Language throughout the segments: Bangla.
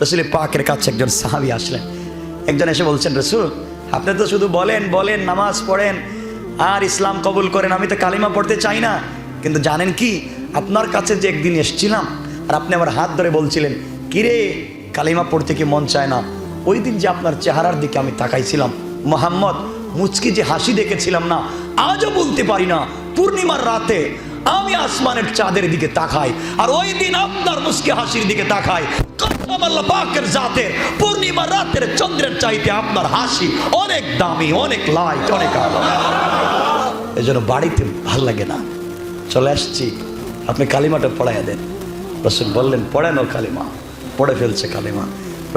রসুল পাকের কাছে একজন সাহাবী আসলেন। একজন এসে বলছেন, রসুল আপনি তো শুধু বলেন বলেন, নামাজ পড়েন আর ইসলাম কবুল করেন, আমি তো কালিমা পড়তে চাই না। কিন্তু জানেন কি, আপনার কাছে যে একদিন এসেছিলাম আর আপনি আমার হাত ধরে বলছিলেন, কিরে কালিমা পড়তে কি মন চায় না? ওই দিন যে আপনার চেহারার দিকে আমি তাকাইছিলাম, মোহাম্মদ মুচকি যে হাসি দেখেছিলাম না, আজও বলতে পারি না। পূর্ণিমার রাতে আমি আসমানের চাঁদের দিকে তাকাই আর ওই দিন আপনার মুচকি হাসির দিকে তাকাই। কসম আল্লাহ পাকের জাতের, পূর্ণিমার রাতের চন্দ্রের চাইতে আপনার হাসি অনেক দামি, অনেক লাইট, অনেক আলো। এই জন্য বাড়িতে ভাল লাগে না, চলে আসছি, আপনি কালিমাটা পড়াইয়া দেন। রসুল বললেন, পড়েন ও কালিমা। পড়ে ফেলছে কালিমা।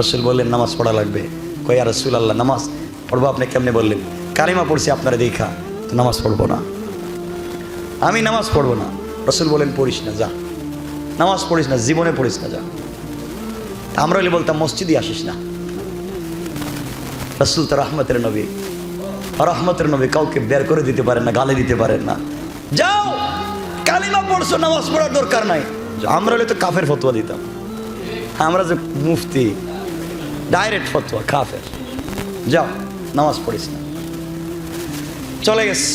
রসুল বললেন, নামাজ পড়া লাগবে। কয়া রসুল আল্লাহ, নামাজ পড়বো আপনি কেমনে? বললেন, কালিমা পড়ছি আপনারা দেখা, তো নামাজ পড়বো না, আমি নামাজ পড়বো না। রসুল বলেন, পড়িস না, যা, নামাজ পড়িস না, জীবনে পড়িস না, যা। আমরা হলে বলতাম, মসজিদে আসিস না। রসুল তো রহমতের নবী, রহমতের নবী, কাউকে বের করে দিতে পারেন না, গালি দিতে পারেন না। যাও, কালিমা পড়ছো, নামাজ পড়ার দরকার নাই। আমরা হলে তো কাফের ফতোয়া দিতাম। আমরা যে মুফতি, ডাইরেক্ট ফতোয়া, কাফের। যাও, নামাজ পড়িস না। চলে গেছে।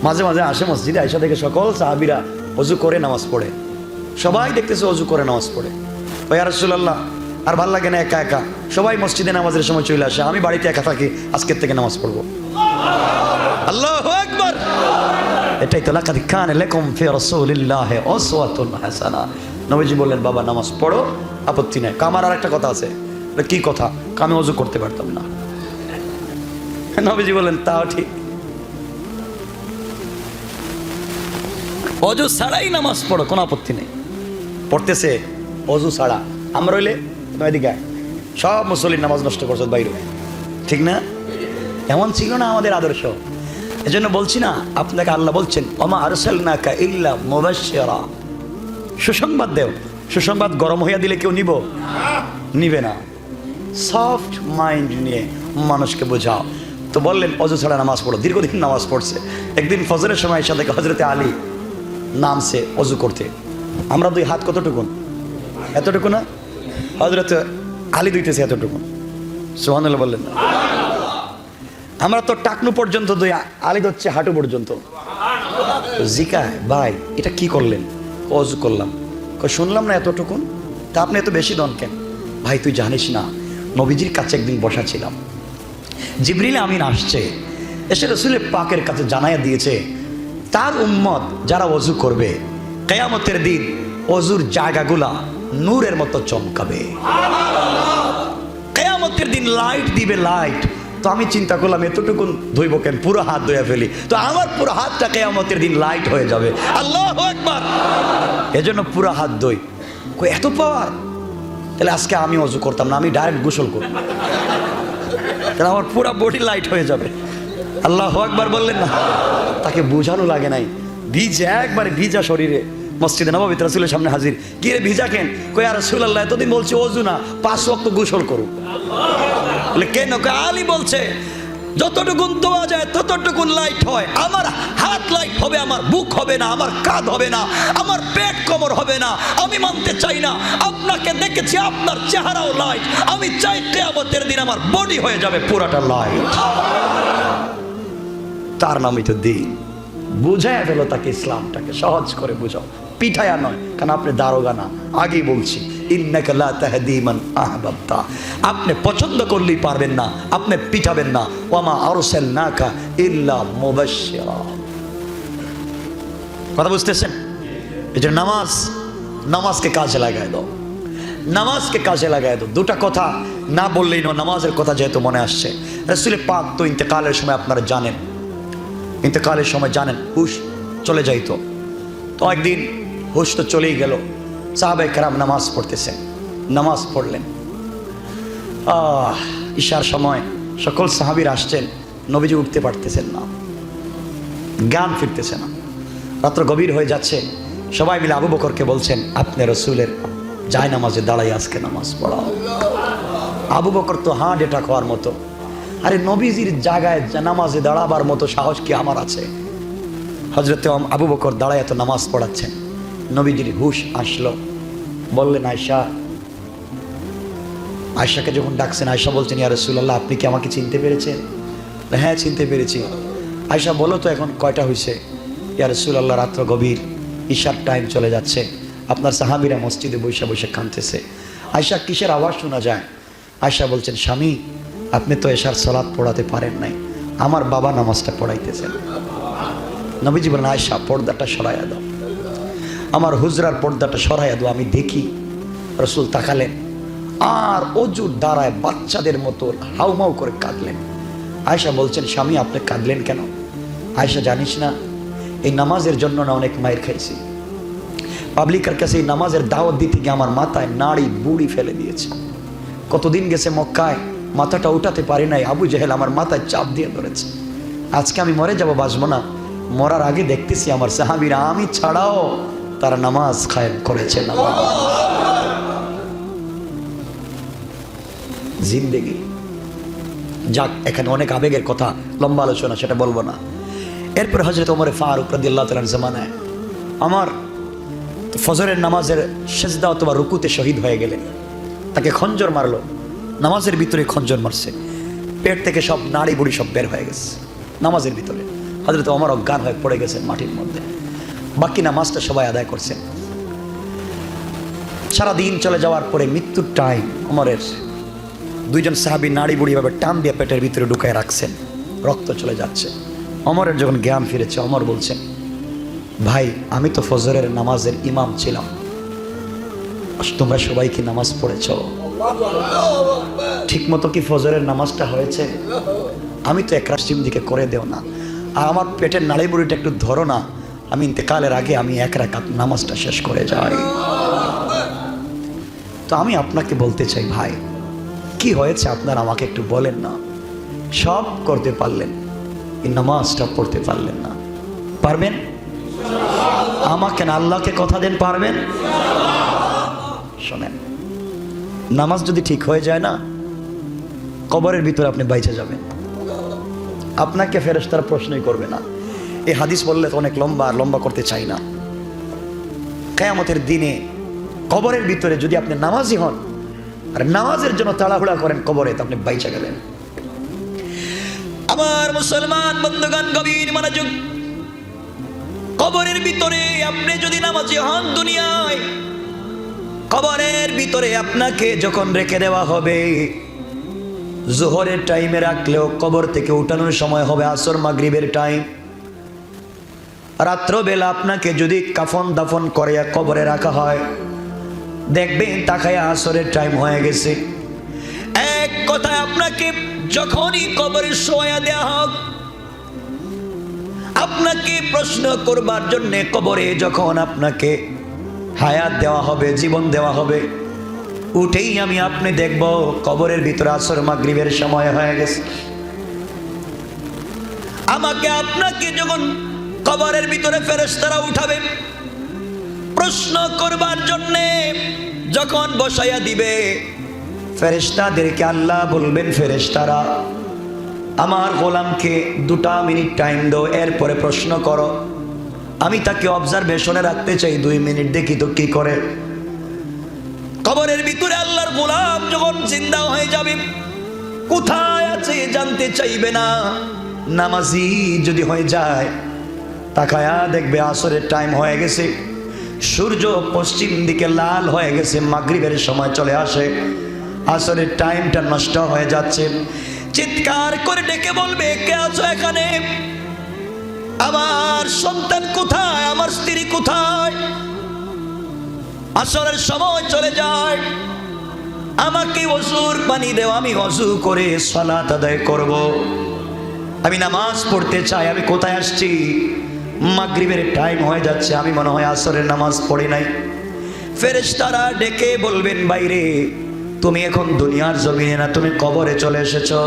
মাঝে মাঝে আসে মসজিদে, আয়সা থেকে সকল সাহাবীরা অজু করে নামাজ পড়ে, সবাই দেখতেছে অজু করে নামাজ পড়ে। ওই ইয়া রাসূলুল্লাহ, আর ভাল লাগে না একা একা, সবাই মসজিদে নামাজের সময় চলে আসে, আমি বাড়িতে একা থাকি, আজকের থেকে নামাজ পড়বো। আল্লাহু আকবার। এটাই তো লাকাদ কানা লাকুম ফি রাসূলিল্লাহি উসওয়াতুন হাসানাহ। নবীজি বললেন, বাবা নামাজ পড়ো, আপত্তি নাই। আমার আর একটা কথা আছে। কি কথা? আমি অজু করতে পারতাম না। নবীজি বললেন, তাও ঠিক, অজু ছাড়াই নামাজ পড়ো, কোনো আপত্তি নেই। পড়তেছে অজু ছাড়া। আমরা হইলে এদিকে সব মুসল্লির নামাজ নষ্ট করছো বাইরে, ঠিক না? এমন ছিল না আমাদের আদর্শ। এজন্য বলছি না, আপনাকে আল্লাহ বলছেন, ওমা আরসালনাকা ইল্লা মুবাশশিরা, সুসংবাদ দেও। সুসংবাদ গরম হইয়া দিলে কেউ নিবে না। সফট মাইন্ড নিয়ে মানুষকে বোঝাও। তো বললেন, অজু ছাড়া নামাজ পড়ো। দীর্ঘদিন নামাজ পড়ছে। একদিন ফজরের সময় সাথে হযরতে আলী নামছে অজু করতে। আমরা দুই হাত কতটুকুন? এতটুকু না? হযরতে আলী দুইতেছে এতটুকুন। সুবহানাল্লাহ বললেন না? আমরা তো টাকনু পর্যন্ত দুই, আলী হচ্ছে হাঁটু পর্যন্ত। জিকায়, ভাই এটা কি করলেন? অজু করলাম। শুনলাম না এতটুকুন, তা আপনি এত বেশি দন কেন? ভাই তুই জানিস না, নবীজির কাছে একদিন বসা ছিলাম, জিবরিল আমিন আসছে, এসে রাসূলের পাকের কাছে জানাইয়া দিয়েছে, তার উম্মত যারা অজু করবে, কিয়ামতের দিন অজুর জায়গাগুলা নূরের মতো চমকাবে। কিয়ামতের দিন লাইট দিবে, লাইট। তো আমি চিন্তা করলাম, এতটুকুন ধুইব কেন, পুরো হাত ধুয়ে ফেলি, তো আমার পুরো হাতটা কিয়ামতের দিন লাইট হয়ে যাবে। আল্লাহু আকবার। এজন্য পুরো হাত ধুই। এত পাওয়ার, তাহলে আজকে আমি অজু করতাম না, আমি ডাইরেক্ট গোসল করব, তাহলে আমার পুরো বডি লাইট হয়ে যাবে। আল্লাহু আকবার বললেন না? তাকে বোঝানো লাগে নাই। ভিজা, একবারে ভিজা শরীরে মসজিদে নববীতে রাসূলের সামনে হাজির। কি রে ভিজা কেন? কই ইয়া রাসূলুল্লাহ, এতদিন বলছি অজু না, 5 ওয়াক্ত গোসল করো। বলে কেন? আলী বলছে, যতটুকুন দোয়া যায় ততটুকুন লাইট হয়। আমার হাত লাইট হবে, আমার বুক হবে না, আমার কাঁধ হবে না, আমার পেট কোমর হবে না। আমি মানতে চাই না, আপনাকে দেখেছি আপনার চেহারাও লাইট, আমি চাই কিয়ামতের দিন আমার বডি হয়ে যাবে পুরাটা লাইট। তার নামই তো দিন। বুঝাইয়া ফেলো তাকে, ইসলামটাকে সহজ করে বুঝাও, পিঠায়া নয়। কারণ আপনি দারোগা না, আগেই বলছি, ইন্নাকা লা তাহদি মান আহবাবতা। আপনি পছন্দ করলেই পারবেন না, আপনি পিঠাবেন না। ওয়ামা আরসালনাকা ইল্লা মুবাশশিরা। কথা বুঝতেছেন? এই যে নামাজকে কাজে লাগায় দাও, নামাজকে কাজে লাগায় দাও। দুটা কথা না বললেই নয়, নামাজের কথা যেহেতু মনে আসছে। রাসূল পাক তো ইন্তেকালের সময়, আপনারা জানেন, ইন্তেকালের সময় জানেন হুশ চলে যাইতো। তো একদিন হুশ তো চলেই গেল। সাহাবায়ে কেরাম নামাজ পড়তেছেন, নামাজ পড়লেন। ঈশার সময় সকল সাহাবীরা আসছেন, নবীজি উঠতে পারতেছেন না, জ্ঞান ফিরতেছে না, রাত্র গভীর হয়ে যাচ্ছে। সবাই মিলে আবু বকরকে বলছেন, আপনি রাসূলের যায় নামাজে দাঁড়াই আজকে নামাজ পড়াও। আবু বকর তো হাঁ ডেটা খাওয়ার মতো, আরে নবীজির জায়গায় নামাজে দাঁড়াবার মতো সাহস কি আমার আছে? হযরত আবু বকর দাঁড়ায় এত নামাজ পড়াচ্ছেন। নবীজির হুশ আসলো, বললেন, আয়েশা আয়েশাকে যখন ডাকছেন, আয়েশা বলছেন, ইয়া রাসূলুল্লাহ, আপনি কি আমাকে চিনতে পেরেছেন? হ্যাঁ, চিনতে পেরেছি। আয়েশা, বলো তো এখন কয়টা হয়েছে? ইয়া রাসূলুল্লাহ, রাত্র গভীর, ঈশার টাইম চলে যাচ্ছে, আপনার সাহাবীরা মসজিদে বসে বসে কাঁদতেছে। আয়েশা, কিসের আওয়াজ শোনা যায়? আয়েশা বলছেন, স্বামী, আপনি তো এশার সালাত পড়াতে পারেন নাই, আমার বাবা নামাজটা পড়াইতেছেন। নবীজি বলেন, আয়েশা, পর্দাটা সরাইয়া দাও, আমার হুজরার পর্দাটা সরাইয়া দাও, আমি দেখি। রাসূল তাকালেন আর অজুর দ্বারায় বাচ্চাদের মতো হাউমাউ করে কাঁদলেন। আয়েশা বলছেন, স্বামী, আপনি কাঁদলেন কেন? আয়েশা, জানিস না, এই নামাজের জন্য না অনেক মায়ের খাইছি। পাবলিকের কাছে এই নামাজের দাওয়াত দিতে গিয়ে আমার মাথায় নাড়ি বুড়ি ফেলে দিয়েছে। কতদিন গেছে মক্কায়, মাথাটা উঠাতে পারি নাই, আবু জেহেল আমার মাথায় চাপ দিয়ে ধরেছে। আজকে আমি মরে যাব, বাঁচবো না। মরার আগে দেখতেছি আমার সাহাবীরা আমি ছাড়াও তারা নামাজ কায়েম করেছে। জিন্দেগি যাক, এখানে অনেক আবেগের কথা, লম্বা আলোচনা, সেটা বলবো না। এরপর হযরত ওমর ফারুক রাদিয়াল্লাহু তাআলার জামানায় আমার ফজরের নামাজের সেজদা অথবা রুকুতে শহীদ হয়ে গেলেন। তাকে খঞ্জর মারলো, নামাজের ভিতরে খঞ্জর মারছে, পেট থেকে সব নাড়ি বুড়ি সব বের হয়ে গেছে নামাজের ভিতরে। হযরত ওমর অজ্ঞান হয়ে পড়ে গেছেন মাটির মধ্যে। বাকি নামাজটা সবাই আদায় করছেন। সারাদিন চলে যাওয়ার পরে মৃত্যুর টাইম, ওমরের দুইজন সাহাবী নাড়ি বুড়ি ভাবে টান দিয়ে পেটের ভিতরে ঢুকায় রাখছেন, রক্ত চলে যাচ্ছে। ওমরের যখন জ্ঞান ফিরেছে, ওমর বলছেন, ভাই, আমি তো ফজরের নামাজের ইমাম ছিলাম, তোমরা সবাই কি নামাজ পড়েছ? ঠিক মতো কি ফজরের নামাজটা হয়েছে? আমি তো একরাশ দিকে করে দেও না, আর আমার পেটের নাড়ি বুড়িটা একটু ধরো না, আমি ইন্তেকালের আগে আমি এক রাকাত নামাজটা শেষ করে যাই। তো আমি আপনাকে বলতে চাই, ভাই, কি হয়েছে আপনার আমাকে একটু বলেন না। সব করতে পারলেন, এই নামাজটা পড়তে পারলেন না। পারবেন? আমাকে না, আল্লাহকে কথা দেন, পারবেন? শোনেন, নামাজ যদি ঠিক হয়ে যায় না, কবরের ভিতরে আপনি বাইচে যাবেন, আপনাকে ফেরেশতারা প্রশ্নই করবে না। এই হাদিস বললে তো অনেক লম্বা, আর লম্বা করতে চাই না। কিয়ামতের দিনে কবরের ভিতরে যদি আপনি নামাজি হন আর নামাজের জন্য তাড়াহুড়া করেন কবরে, তো আপনি বাইচে গেলেন। আমার মুসলমান বন্ধুগণ, গভীর মনোযোগ। কবরের ভিতরে আপনি যদি নামাজি হন, দুনিয়ায় কবরের ভিতরে আপনাকে যখন রেখে দেওয়া হবে, জোহরের টাইমে রাখলেও কবর থেকে উঠানোর সময় হবে আসর মাগরিবের টাইম। রাত্রবেলা আপনাকে যদি কাফন দাফন করে কবরে রাখা হয়, দেখবেন তাকায়া আসরের টাইম হয়ে গেছে। এক কথায় আপনাকে যখনই কবরে শোয়া দেওয়া হোক, আপনাকে প্রশ্ন করবার জন্য কবরে যখন আপনাকে হায়াত দেওয়া হবে, জীবন দেওয়া হবে, উঠেই আমি আপনি দেখব কবরের ভিতরে আসর মাগরিবের সময় হয়ে গেছে। আমাকে আপনাকে যখন কবরের ভিতরে ফেরেশতারা উঠাবে, প্রশ্ন করবার জন্য যখন বসাইয়া দিবে, ফেরেশতাদেরকে আল্লাহ বলবেন, ফেরেশতারা, আমার গোলামকে 2 মিনিট টাইম দাও, এরপরে প্রশ্ন করো। আমি তাকে অবজারভেশনে রাখতে চাই, 2 মিনিট, দেখি তো কি করে। কবরের ভিতরে আল্লাহর গোলাম যখন জিন্দা হয়ে যাবে, কোথায় আছে জানতে চাইবে না। নামাজি যদি হয়ে যায়, তাকায়া দেখবে আসরের টাইম হয়ে গেছে, সূর্য পশ্চিম দিকে লাল হয়ে গেছে, মাগরিবের সময় চলে আসে, আসরের টাইমটা নষ্ট হয়ে যাচ্ছে। চিৎকার করে ডেকে বলবে, কে আছো এখানে? আমার সন্তান কোথায়? আমার স্ত্রী কোথায়? আসরের সময় চলে যায়, আমাকে ওযুর পানি দেও, আমি ওযু করে সালাত আদায় করব। আমি নামাজ পড়তে চাই, আমি কোথায় আসছি? মাগরিবের টাইম হয়ে যাচ্ছে, আমি মনে হয় আসরের নামাজ পড়ি নাই। ফেরেশতারা ডেকে বলবেন, বাইরে, তুমি এখন দুনিয়ার জমিনে না, তুমি কবরে চলে এসেছো।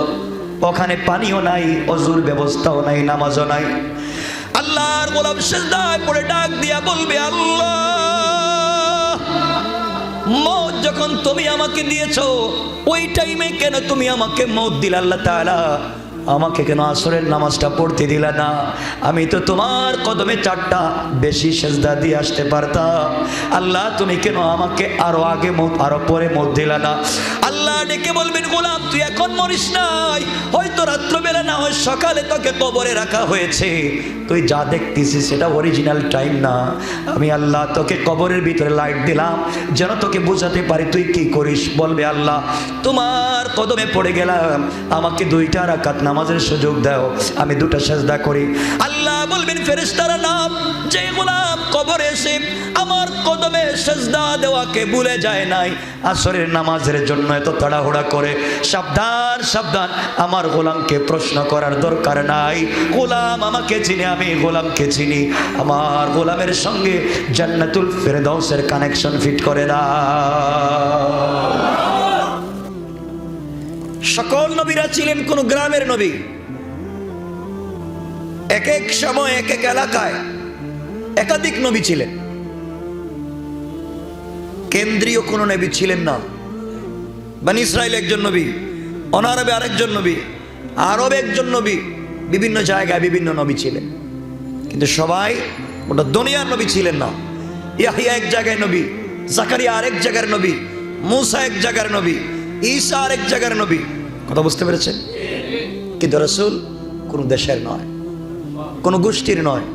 ওখানে পানিও নাই, ওযুর ব্যবস্থাও নাই, নামাজও নাই। আল্লাহর গোলাম সিজদায় পড়ে ডাক দিয়া বলবে, আল্লাহ, মওত যখন তুমি আমাকে দিয়েছো, ওই টাইমে কেন তুমি আমাকে মওত দিলে? আল্লাহ তাআলা আমাকে কেন আসরের নামাজটা পড়তে দিলা না? আমি তো তোমার কদমে 4টা বেশি সেজদা দিয়ে আসতে পারতাম। আল্লাহ তুমি কেন আমাকে আরো আগে আরো পরে মত দিলা না? আল্লাহ ডেকে বলবেন, গোলাম তুই এখন মরিস নাই, হয়তো রাত্রবেলা না হয় সকালে তোকে কবরে রাখা হয়েছে, তুই যা দেখতেছিস সেটা অরিজিনাল টাইম না। আমি আল্লাহ তোকে কবরের ভিতরে লাইট দিলাম যেন তোকে বোঝাতে পারি তুই কি করিস। বলবে, আল্লাহ তোমার কদমে পড়ে গেলাম, আমাকে 2টা রাকাত নামাজের সুযোগ দাও, আমি 2টা সেজদা করি। আল্লাহ বলবেন, ফেরেশতারা নাম যে গোলাম কবরে এসে আমার কদমে সেজদা দেওয়াকে ভুলে যায় নাই, আসরের নামাজের জন্য এত তাড়াহুড়া করে, সাবধান সাবধান, আমার গোলামকে প্রশ্ন করার দরকার নাই। গোলাম আমাকে চিনে, আমি গোলামকে চিনি, আমার গোলামের সঙ্গে জান্নাতুল ফেরদাউসের কানেকশন ফিট করে দাও। সকল নবীরা ছিলেন কোন গ্রামের নবী, এক এক সময় এক এক এলাকায় একাধিক নবী ছিলেন, কেন্দ্রীয় কোন নবী ছিলেন না। বনি ইসরাইল একজন নবী, অনারবে আরেকজন নবী, আরবে একজন নবী, বিভিন্ন জায়গায় বিভিন্ন নবী ছিলেন, কিন্তু সবাই ওটা দুনিয়ার নবী ছিলেন না। ইয়াহিয়া এক জায়গায় নবী, জাকারিয়া আরেক জায়গার নবী, মুসা এক জায়গার নবী, ঈসা আরেক জায়গার নবী। কথা বুঝতে পেরেছেন? কিন্তু রাসূল কোন দেশের নয়, কোন গোষ্ঠীর নয়,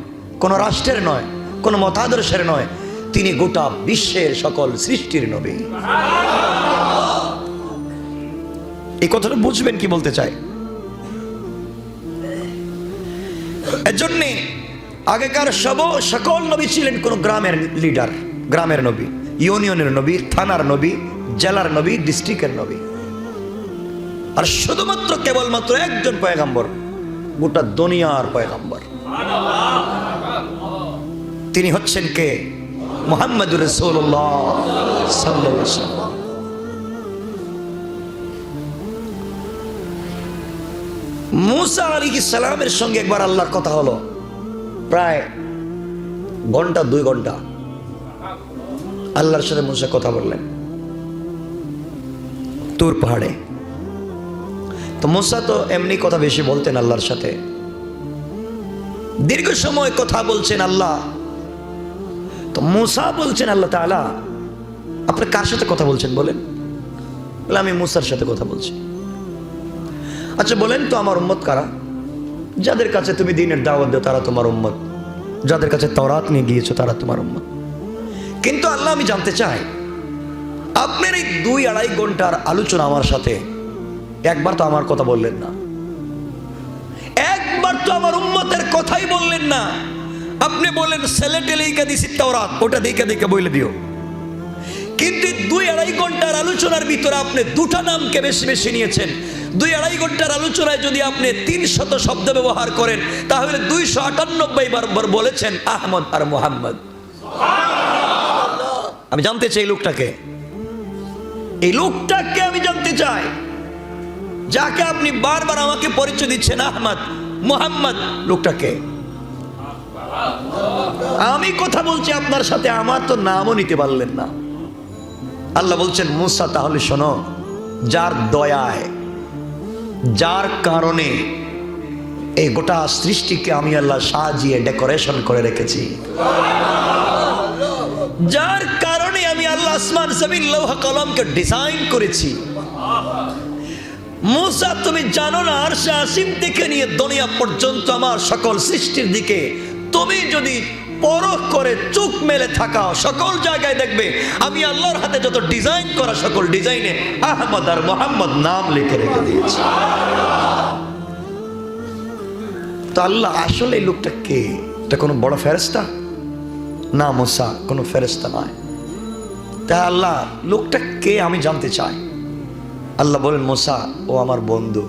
কোন রাষ্ট্রের নয়, কোন মতাদর্শের নয়, তিনি গোটা বিশ্বের সকল সৃষ্টির নবী। এই কথাটা বুঝবেন কি বলতে চাই? এজন্য আগেকার সকল নবী ছিলেন কোন গ্রামের লিডার, গ্রামের নবী, ইউনিয়নের নবী, থানার নবী, জেলার নবী, ডিস্ট্রিক্টের নবী। আর শুধুমাত্র কেবলমাত্র একজন পয়গম্বর, গোটা দুনিয়ার পয়গম্বর, তিনি হচ্ছেন কে? মুহাম্মদুর রাসূলুল্লাহ সাল্লাল্লাহু আলাইহি ওয়াসাল্লাম। মুসা আলাইহিস সালামের সঙ্গে একবার আল্লাহর কথা হলো, প্রায় ঘন্টা 2 ঘন্টা আল্লাহর সাথে মুসা কথা বললেন তুর পাহাড়ে। তো মুসা তো এমনি কথা বেশি বলতেন আল্লাহর সাথে, দীর্ঘ সময় কথা বলছেন আল্লাহ। তো মুসা বলছেন, আল্লাহ তাআলা আপনি কার সাথে কথা বলছেন বলেন? বলে, আমি মুসার সাথে কথা বলছি। আচ্ছা বলেন তো আমার উম্মত কারা? যাদের কাছে তুমি দ্বীনের দাওয়াত দাও তারা তোমার উম্মত, যাদের কাছে তাওরাত নিয়ে গিয়েছো তারা তোমার উম্মত। কিন্তু আল্লাহ আমি জানতে চাই, আপনার এই 2-2.5 ঘন্টার আলোচনা আমার সাথে একবার তো আমার কথা বললেন না, একবার তো আমার উম্মতের কথাই বললেন না। আপনি বলেন সেলেটে লেখা দিছি তাওরাত, ওটা দেখে দেখে বলে দিও। কিন্তু 2-2.5 ঘন্টার আলোচনার ভিতরে আপনি 2টা নামকে বেশি বেশি নিয়েছেন। 2-2.5 ঘন্টার আলোচনায় যদি আপনি 300 শব্দ ব্যবহার করেন, তাহলে 298 বার বলেছেন আহমদ আর মুহাম্মদ। আমি জানতে চাই লোকটাকে, এই লোকটাকে আমি জানতে চাই, যাকে আপনি বারবার আমাকে পরিচয় দিচ্ছেন আহমদ মুহাম্মদ, লোকটাকে। আমি কথা বলছি আপনার সাথে, আমার তো নামও নিতে পারলেন না। আল্লাহ বলছেন, মুসা তাহলে শোনো, যার দয়ায়, যার কারণে এই গোটা সৃষ্টিকে আমি আল্লাহ সাজিয়ে ডেকোরেশন করে রেখেছি, যার কারণে আমি আল্লাহ আসমান জমিন লৌহ কলমকে ডিজাইন করেছি। মুসা তুমি জানো না, আরশে আসিম থেকে নিয়ে দুনিয়া পর্যন্ত আমার সকল সৃষ্টির দিকে তুমি যদি পরখ করে চোখ মেলে থাকাও, সকল জায়গায় দেখবে আমি আল্লাহর হাতে যত ডিজাইন করা সকল ডিজাইনে আহমদ আর মুহাম্মদ নাম লিখে রেখে দিয়েছি। তো আল্লাহ আসলে এই লোকটা কে? এটা কোনো বড় ফেরেশতা না, মুসা কোনো ফেরেশতা নয়। তা আল্লাহ লোকটা কে আমি জানতে চাই। আল্লাহ বলেন, মুসা ও আমার বন্ধু।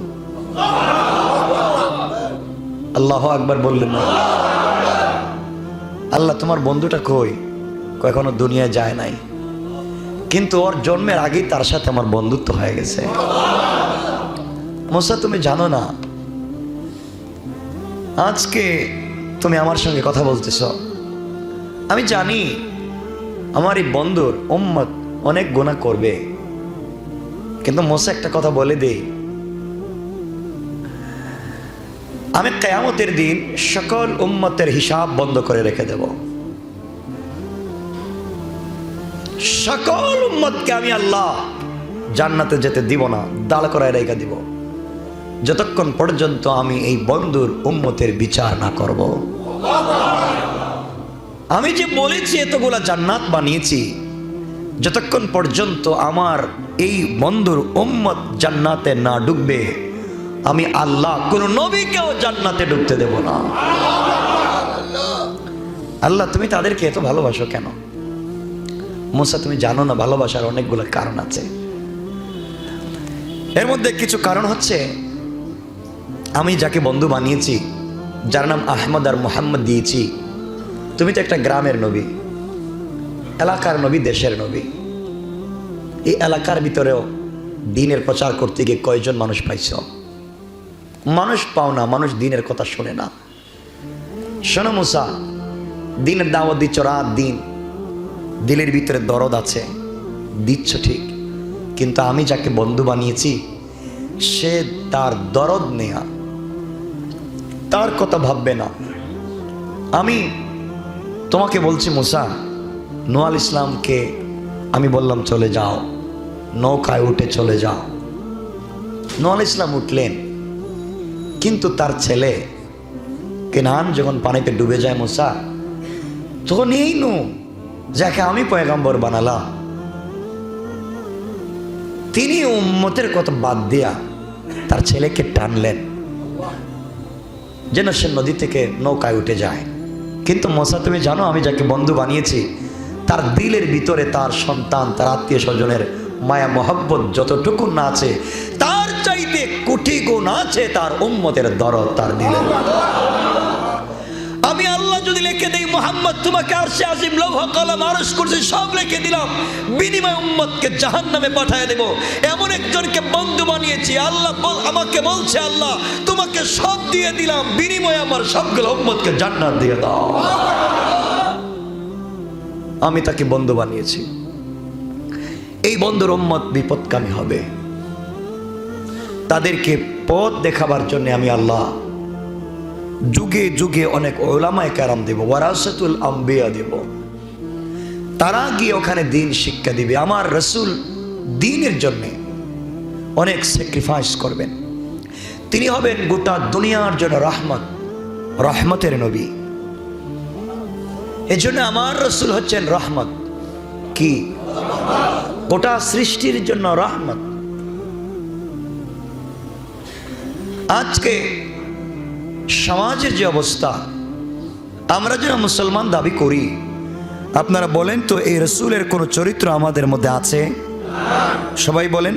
আল্লাহু আকবার বললেন না? আল্লাহ তোমার বন্ধুটা কই? এখনো দুনিয়ায় যায় নাই, কিন্তু ওর জন্মের আগেই তার সাথে আমার বন্ধুত্ব হয়ে গেছে। মুসা তুমি জানো না, আজকে তুমি আমার সঙ্গে কথা বলতেছ, আমি জানি আমার এই বন্ধুর উম্মত অনেক গুনাহ করবে, কিন্তু মুসা একটা কথা বলে দেই, আমি কিয়ামতের দিন সকল উম্মতের হিসাব বন্ধ করে রেখে দেব। সকল উম্মতকে আমি আল্লাহ জান্নাতে যেতে দিব না, দাঁড় করায় রেখে দিব, যতক্ষণ পর্যন্ত আমি এই বন্ধুর উম্মতের বিচার না করব। আমি যে বলেছি এতগুলা জান্নাত বানিয়েছি, যতক্ষণ পর্যন্ত আমার এই বন্ধুর উম্মত জান্নাতে না ঢুকবে, আমি আল্লাহ কোন নবীকেও জান্নাতে ঢুকতে দেব না। আল্লাহ তুমি তাদেরকে এত ভালোবাসো কেন? মুসা তুমি জানো না ভালোবাসার অনেকগুলো কারণ আছে। এর মধ্যে কিছু কারণ হচ্ছে, আমি যাকে বন্ধু বানিয়েছি, যার নাম আহমদ আর মোহাম্মদ দিয়েছি, তুমি তো একটা গ্রামের নবী, এলাকার নবী, দেশের নবী। এই এলাকার ভিতরেও দ্বীনের প্রচার করতে গিয়ে কয়জন মানুষ পাইছ? মানুষ পাও না, মানুষ দ্বীনের কথা শোনে না। শোনো মুসা, দ্বীনের দাওয়াত দিচ্ছ রাত দিন, দিলের ভিতরে দরদ আছে, দিচ্ছ ঠিক, কিন্তু আমি যাকে বন্ধু বানিয়েছি সে তার দরদ নেয়া, তার কথা ভাববে না। আমি তোমাকে বলছি মুসা, নূহ আলাইহিস ইসলামকে আমি বললাম চলে যাও, নৌকায় উঠে চলে যাও। নূহ আলাইহিস ইসলাম উঠলেন, কিন্তু তার ছেলে কেনান যখন পানিতে ডুবে যায় মুসা, তখন এই নূহ যাকে আমি পয়গম্বর বানালাম, তিনি উম্মতের কথা বাদ দিয়া তার ছেলেকে টানলেন যেন সে নদী থেকে নৌকায় উঠে যায়। কিন্তু মুসা তুমি জানো আমি যাকে বন্ধু বানিয়েছি, তার দিলের ভিতরে তার সন্তান, তার আত্মীয় স্বজনের মায়া মহব্বত যতটুকু না আছে, তার চাইতে কোটি গুণ আছে তার উম্মতের দরদ তার দিলে। আমি আল্লাহ যদি লিখে দেই মুহাম্মদ তোমাকে আরশে আজিম, লৌহ কলম, আরশ কুরসি সব লিখে দিলাম, বিনিময় উম্মতকে জাহান্নামে পাঠিয়ে দেব। এমন একজনকে বন্ধু বানিয়েছি, আল্লাহ আমাকে বলছে আল্লাহ তোমাকে সব দিয়ে দিলাম, বিনিময়ে আমার সবগুলো উম্মতকে জান্নাত দিয়ে দাও। আমি তাকে বন্ধু বানিয়েছি। এই বন্ধুর উম্মত বিপদকামী হবে, তাদেরকে পথ দেখাবার জন্য আমি আল্লাহ যুগে যুগে অনেক উলামায়ে কেরাম দেব, ওয়ারাসাতুল আম্বিয়া দেব। তারা গিয়ে ওখানে দ্বীন শিক্ষা দিবে। আমার রাসূল দ্বীনের জন্য অনেক স্যাক্রিফাইস করবেন। তিনি হবেন গোটা দুনিয়ার জন্য রহমত, রহমতের নবী। এজন্য আমার রাসূল হচ্ছেন রহমত। কি? গোটা সৃষ্টির জন্য রহমত। আজকে সমাজের যে অবস্থা, আমরা যারা মুসলমান দাবি করি, আপনারা বলেন তো এই রাসূলের কোন চরিত্র আমাদের মধ্যে আছে? সবাই বলেন।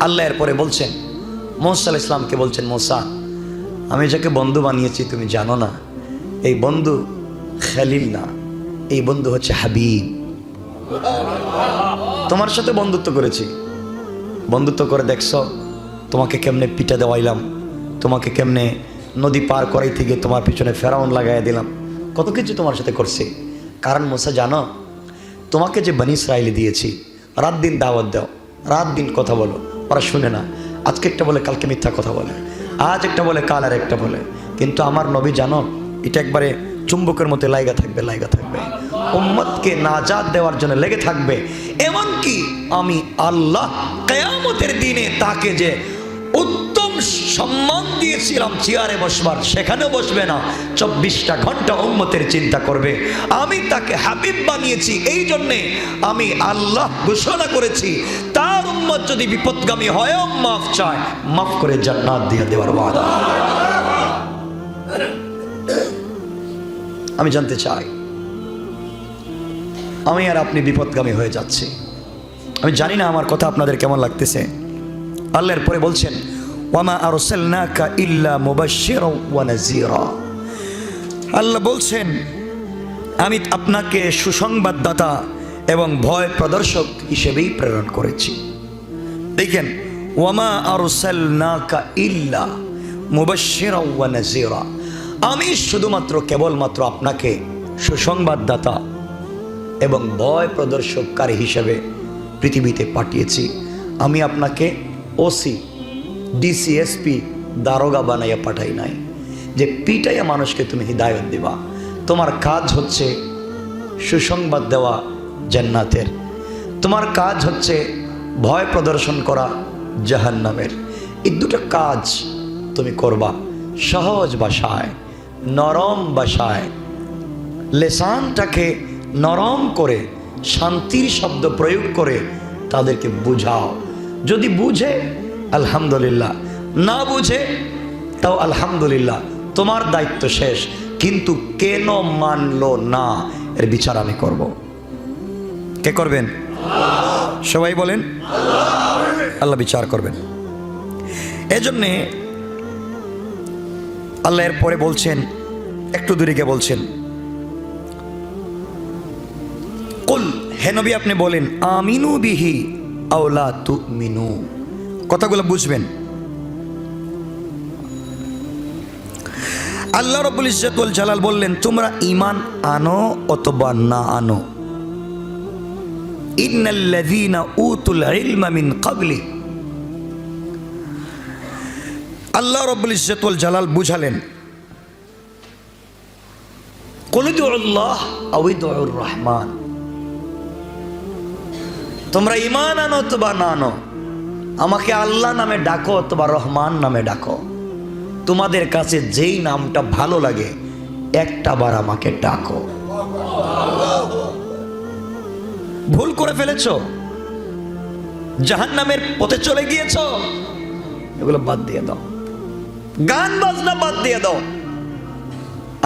আল্লাহ এরপরে বলছেন, মুসা আলাইহিস সালামকে বলছেন, মুসা আমি যাকে বন্ধু বানিয়েছি তুমি জানো না, এই বন্ধু খলিল না, এই বন্ধু হচ্ছে হাবিব। তোমার সাথে বন্ধুত্ব করেছি, বন্ধুত্ব করে দেখছো তোমাকে কেমনে পিটা দেওয়াইলাম, তোমাকে কেমনে নদী পার করাইতে গিয়ে তোমার পিছনে ফেরাউন লাগাই দিলাম, কত কিছু তোমার সাথে করছি। কারণ মুসা জানো, তোমাকে যে বনি ইসরাইল দিয়েছি, রাত দিন দাওয়াত দাও, রাত দিন কথা বলো, ওরা শুনে না। আজকে একটা বলে কালকে মিথ্যা কথা বলে, আজ একটা বলে কাল আর একটা বলে। কিন্তু আমার নবী জানো, এটা একবারে চুম্বকের মতো লাইগা থাকবে, লাইগা থাকবে, উম্মতকে নাজাত দেওয়ার জন্য লেগে থাকবে। এমনকি আমি আল্লাহ কিয়ামতের দিনে তাকে যে উত্তম সম্মান দিয়েছিলাম চেয়ারে বসবার, সেখানেও বসবে না, 24টা ঘন্টা উম্মতের চিন্তা করবে। আমি তাকে হাবিব বানিয়েছি, এই জন্যে আমি আল্লাহ ঘোষণা করেছি তার উম্মত যদি বিপদগামী হয় মাফ চায়, মাফ করে জান্নাত দিয়ে দেওয়ার ওয়াদা। আমি জানতে চাই, আমি আর আপনি বিপদগামী হয়ে যাচ্ছি, আমি জানি না আমার কথা আপনাদের কেমন লাগতেছে। আল্লাহর পরে বলছেন, ওয়ামা আরসালনাকা ইল্লা মুবাশশিরাও ওয়া নাযীরা। আল্লাহ বলছেন আমি আপনাকে সুসংবাদদাতা এবং ভয় প্রদর্শক হিসেবেই প্রেরণ করেছি। দেখেন, ওয়ামা আরসালনাকা ইল্লা মুবাশশিরাও ওয়া নাযীরা, আমি শুধুমাত্র কেবলমাত্র আপনাকে সুসংবাদদাতা এবং ভয় প্রদর্শককারী হিসেবে পৃথিবীতে পাঠিয়েছি। আমি আপনাকে ওসি, ডিসি, এসপি দারোগা বানাইয়া পাঠাই নাই যে পিটাইয়া মানুষকে তুমি হিদায়ত দিবা। তোমার কাজ হচ্ছে সুসংবাদ দেওয়া জান্নাতের, তোমার কাজ হচ্ছে ভয় প্রদর্শন করা জাহান্নামের। এই দুটো কাজ তুমি করবা সহজ ভাষায়, নরম ভাষায়, লেসানটাকে নরম করে শান্তির শব্দ প্রয়োগ করে তাদেরকে বুঝাও। যদি বুঝে আলহামদুলিল্লাহ, না বুঝে তাও আলহামদুলিল্লাহ, তোমার দায়িত্ব শেষ। কিন্তু কেন মানলো না এর বিচার আমি করব। কে করবেন? সবাই বলেন আল্লাহ বিচার করবেন। এজন্যে আল্লাহ এর পরে বলছেন, একটু দূরে গিয়ে বলছেন, কুল, হে নবী আপনি বলেন, আমিনু বিহি আও লা তুমিনু। কথাগুলো বুঝবেন। আল্লাহ রাব্বুল ইজ্জত ওয়াল জালাল বললেন, তোমরা ঈমান আনো অথবা না আনো। ইন্নাল্লাযীনা উতুল ইলমা মিন ক্বাবলি। আল্লাহ রাব্বুল ইজ্জত ওয়াল জালাল বুঝালেন, কুল উদুল্লাহ আও উদুর রহমান। তোমরা ঈমান আনো অথবা না আনো, আমাকে আল্লাহ নামে ডাকো অথবা রহমান নামে ডাকো, তোমাদের কাছে যেই নামটা ভালো লাগে একটা বার আমাকে ডাকো। ভুল করে ফেলেছো, জাহান্নামের পথে চলে গিয়েছো, এগুলো বাদ দিয়ে দাও, গান বাজনা বাদ দিয়ে দাও।